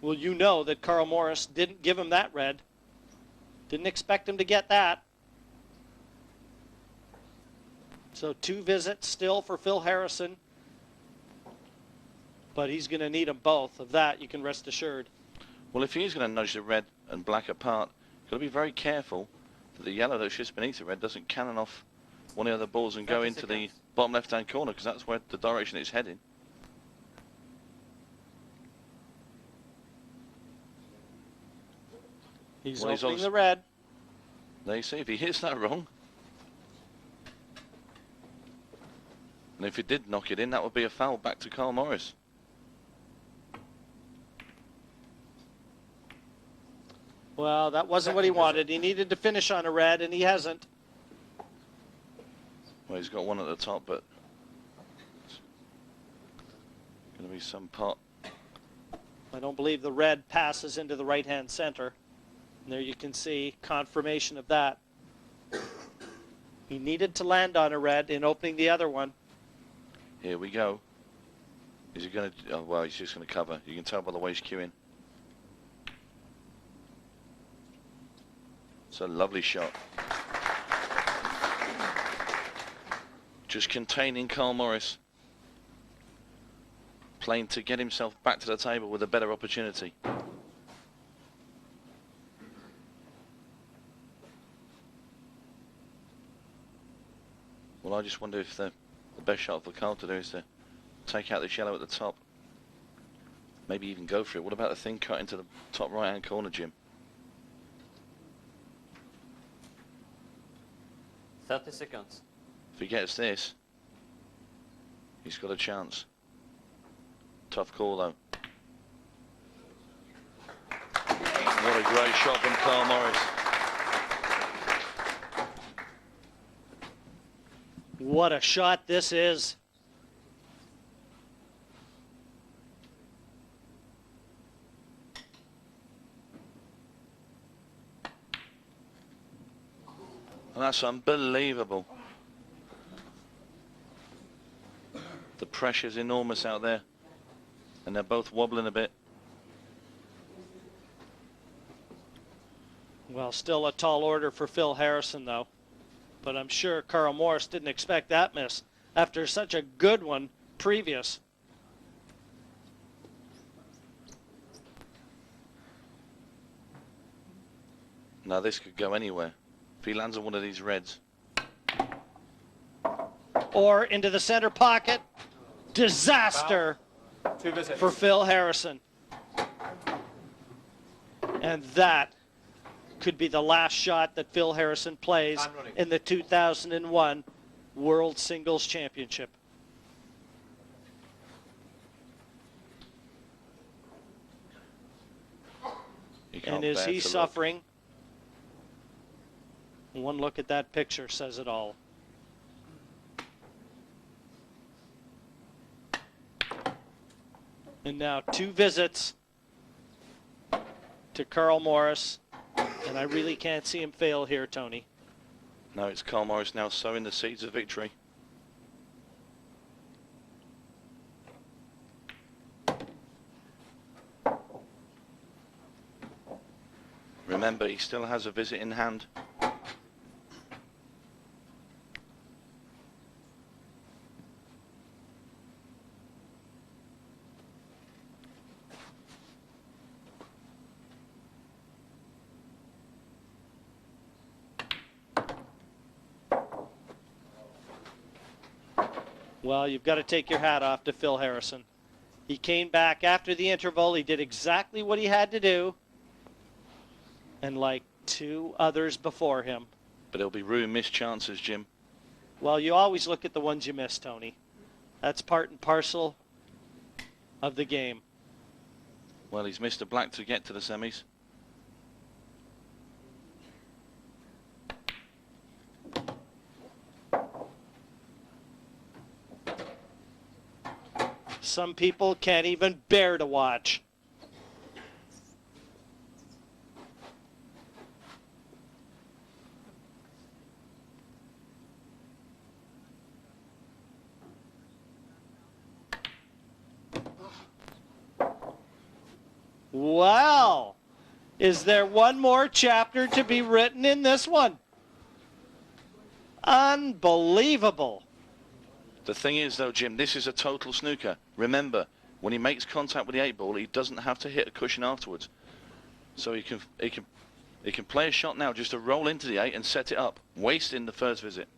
[SPEAKER 5] Well, you know that Carl Morris didn't give him that red. Didn't expect him to get that. So 2 visits still for Phil Harrison. But he's going to need them both. Of that, you can rest assured.
[SPEAKER 6] Well, if he is going to nudge the red and black apart, got to be very careful that the yellow that's just beneath the red doesn't cannon off one of the other balls and go
[SPEAKER 7] 30
[SPEAKER 6] into the
[SPEAKER 7] seconds.
[SPEAKER 6] bottom left-hand corner, because that's where the direction it's heading.
[SPEAKER 5] He's
[SPEAKER 6] Well, he's
[SPEAKER 5] opening
[SPEAKER 6] obviously-
[SPEAKER 5] the red.
[SPEAKER 6] There you see, if he hits that wrong, and if he did knock it in, that would be a foul back to Carl Morris.
[SPEAKER 5] Well, that wasn't what he wanted. He needed to finish on a red, and he hasn't.
[SPEAKER 6] Well, he's got one at the top, but it's going to be some pot.
[SPEAKER 5] I don't believe the red passes into the right-hand center. And there you can see confirmation of that. He needed to land on a red in opening the other one.
[SPEAKER 6] Here we go. Is he going to... Oh, well, he's just going to cover. You can tell by the way he's queuing. It's a lovely shot. Just containing Carl Morris. Playing to get himself back to the table with a better opportunity. Well, I just wonder if the best shot for Carl to do is to take out this yellow at the top. Maybe even go for it. What about the thin cut into the top right-hand corner, Jim?
[SPEAKER 7] 30 seconds.
[SPEAKER 6] If he gets this, he's got a chance. Tough call, though. What a great shot from Carl Morris.
[SPEAKER 5] What a shot this is.
[SPEAKER 6] That's unbelievable. The pressure's enormous out there, and they're both wobbling a bit.
[SPEAKER 5] Well, still a tall order for Phil Harrison, though. But I'm sure Carl Morris didn't expect that miss after such a good one previous.
[SPEAKER 6] Now this could go anywhere. If he lands on one of these reds.
[SPEAKER 5] Or into the center pocket. Disaster
[SPEAKER 4] 2 visits.
[SPEAKER 5] for Phil Harrison. And that could be the last shot that Phil Harrison plays
[SPEAKER 4] Time running.
[SPEAKER 5] in the 2001 World Singles Championship.
[SPEAKER 6] You can't
[SPEAKER 5] And is
[SPEAKER 6] bear
[SPEAKER 5] he
[SPEAKER 6] to look.
[SPEAKER 5] suffering? One look at that picture says it all. And now 2 visits to Carl Morris. And I really can't see him fail here, Tony.
[SPEAKER 6] No, it's Carl Morris now sowing the seeds of victory. Remember, he still has a visit in hand.
[SPEAKER 5] Well, you've got to take your hat off to Phil Harrison. He came back after the interval. He did exactly what he had to do. And like 2 others before him.
[SPEAKER 6] But it'll be ruined missed chances, Jim.
[SPEAKER 5] Well, you always look at the ones you miss, Tony. That's part and parcel of the game.
[SPEAKER 6] Well, he's missed a black to get to the semis.
[SPEAKER 5] Some people can't even bear to watch. Well, is there one more chapter to be written in this one? Unbelievable.
[SPEAKER 6] The thing is, though, Jim, this is a total snooker. Remember, when he makes contact with the 8 ball, he doesn't have to hit a cushion afterwards. So he can play a shot now just to roll into the 8 and set it up, wasting the first visit.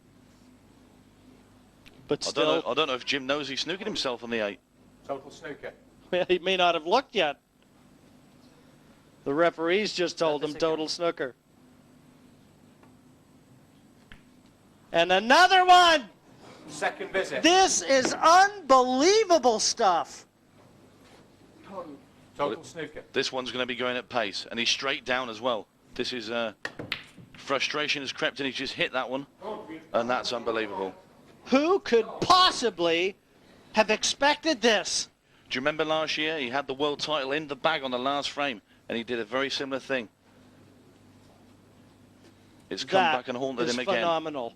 [SPEAKER 5] But still,
[SPEAKER 6] I don't know if Jim knows he's snookered himself on the 8.
[SPEAKER 4] Total snooker.
[SPEAKER 5] he may not have looked yet. The referees just told him
[SPEAKER 7] 30
[SPEAKER 5] total snooker. And another one!
[SPEAKER 4] Second visit.
[SPEAKER 5] This is unbelievable stuff.
[SPEAKER 4] Total snooker.
[SPEAKER 6] This one's going to be going at pace, and he's straight down as well. This is frustration has crept in. He's just hit that one, and that's unbelievable.
[SPEAKER 5] Who could possibly have expected this?
[SPEAKER 6] Do you remember last year? He had the world title in the bag on the last frame, and he did a very similar thing. It's come
[SPEAKER 5] That
[SPEAKER 6] back and haunted
[SPEAKER 5] is
[SPEAKER 6] him again.
[SPEAKER 5] phenomenal.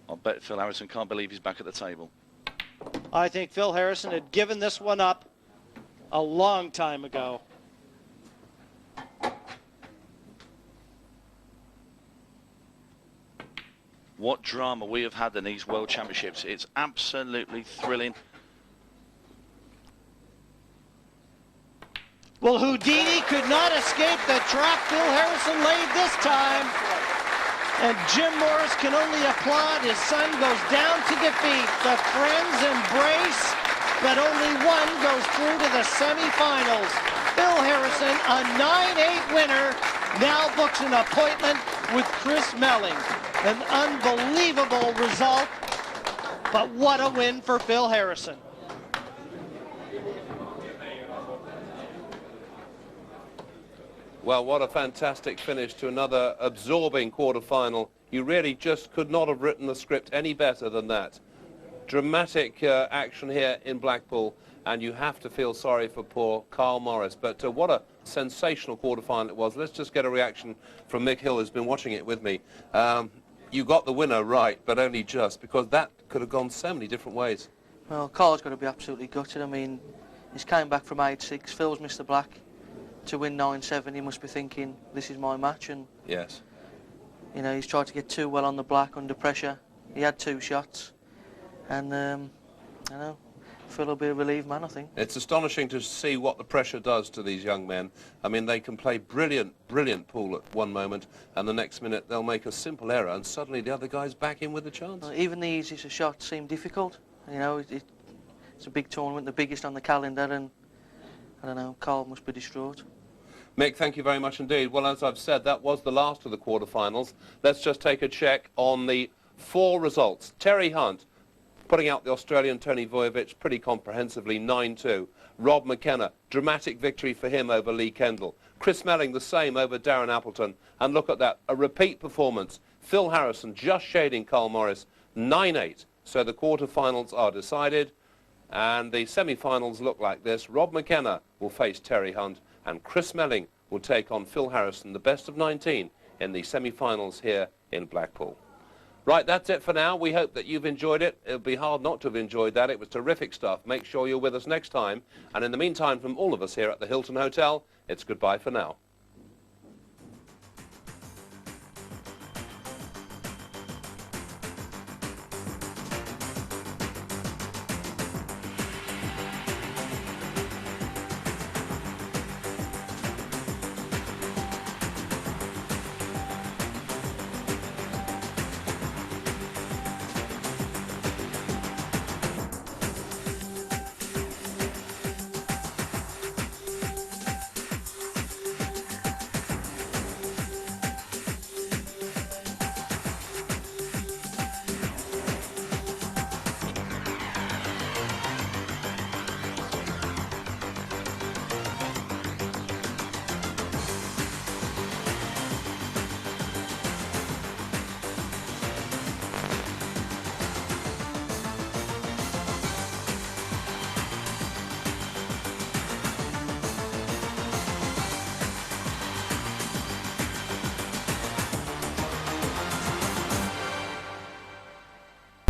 [SPEAKER 6] I bet Phil Harrison can't believe he's back at the table.
[SPEAKER 5] I think Phil Harrison had given this one up a long time ago.
[SPEAKER 6] What drama we have had in these World Championships. It's absolutely thrilling.
[SPEAKER 5] Well, Houdini could not escape the trap Phil Harrison laid this time. And Jim Morris can only applaud. His son goes down to defeat. The friends embrace, but only one goes through to the semifinals. Phil Harrison, a 9-8 winner, now books an appointment with Chris Melling. An unbelievable result, but what a win for Phil Harrison.
[SPEAKER 1] Well, what a fantastic finish to another absorbing quarter-final. You really just could not have written the script any better than that. Dramatic action here in Blackpool, and you have to feel sorry for poor Carl Morris. But what a sensational quarter-final it was. Let's just get a reaction from Mick Hill, who's been watching it with me. You got the winner right, but only just, because that could have gone so many different ways.
[SPEAKER 2] Well, Carl's got to be absolutely gutted. I mean, he's came back from 8-6. Phil's Mr. Black. To win 9-7, he must be thinking, this is my match. And
[SPEAKER 1] Yes.
[SPEAKER 2] you know, he's tried to get too well on the black under pressure. He had 2 shots. And, I know, Phil will be a relieved man, I think.
[SPEAKER 1] It's astonishing to see what the pressure does to these young men. I mean, they can play brilliant, brilliant pool at one moment, and the next minute they'll make a simple error, and suddenly the other guy's back in with a chance.
[SPEAKER 2] Even the easiest of shots seem difficult. You know, it's a big tournament, the biggest on the calendar, and I don't know, Carl must be distraught.
[SPEAKER 1] Mick, thank you very much indeed. Well, as I've said, that was the last of the quarterfinals. Let's just take a check on the 4 results. Terry Hunt putting out the Australian Tony Vojevic pretty comprehensively, 9-2. Rob McKenna, dramatic victory for him over Lee Kendall. Chris Melling, the same over Darren Appleton. And look at that, a repeat performance. Phil Harrison just shading Carl Morris, 9-8. So the quarterfinals are decided. And the semi-finals look like this. Rob McKenna will face Terry Hunt, and Chris Melling will take on Phil Harrison, the best of 19, in the semi-finals here in Blackpool. Right, that's it for now. We hope that you've enjoyed it. It'll be hard not to have enjoyed that. It was terrific stuff. Make sure you're with us next time. And in the meantime, from all of us here at the Hilton Hotel, it's goodbye for now.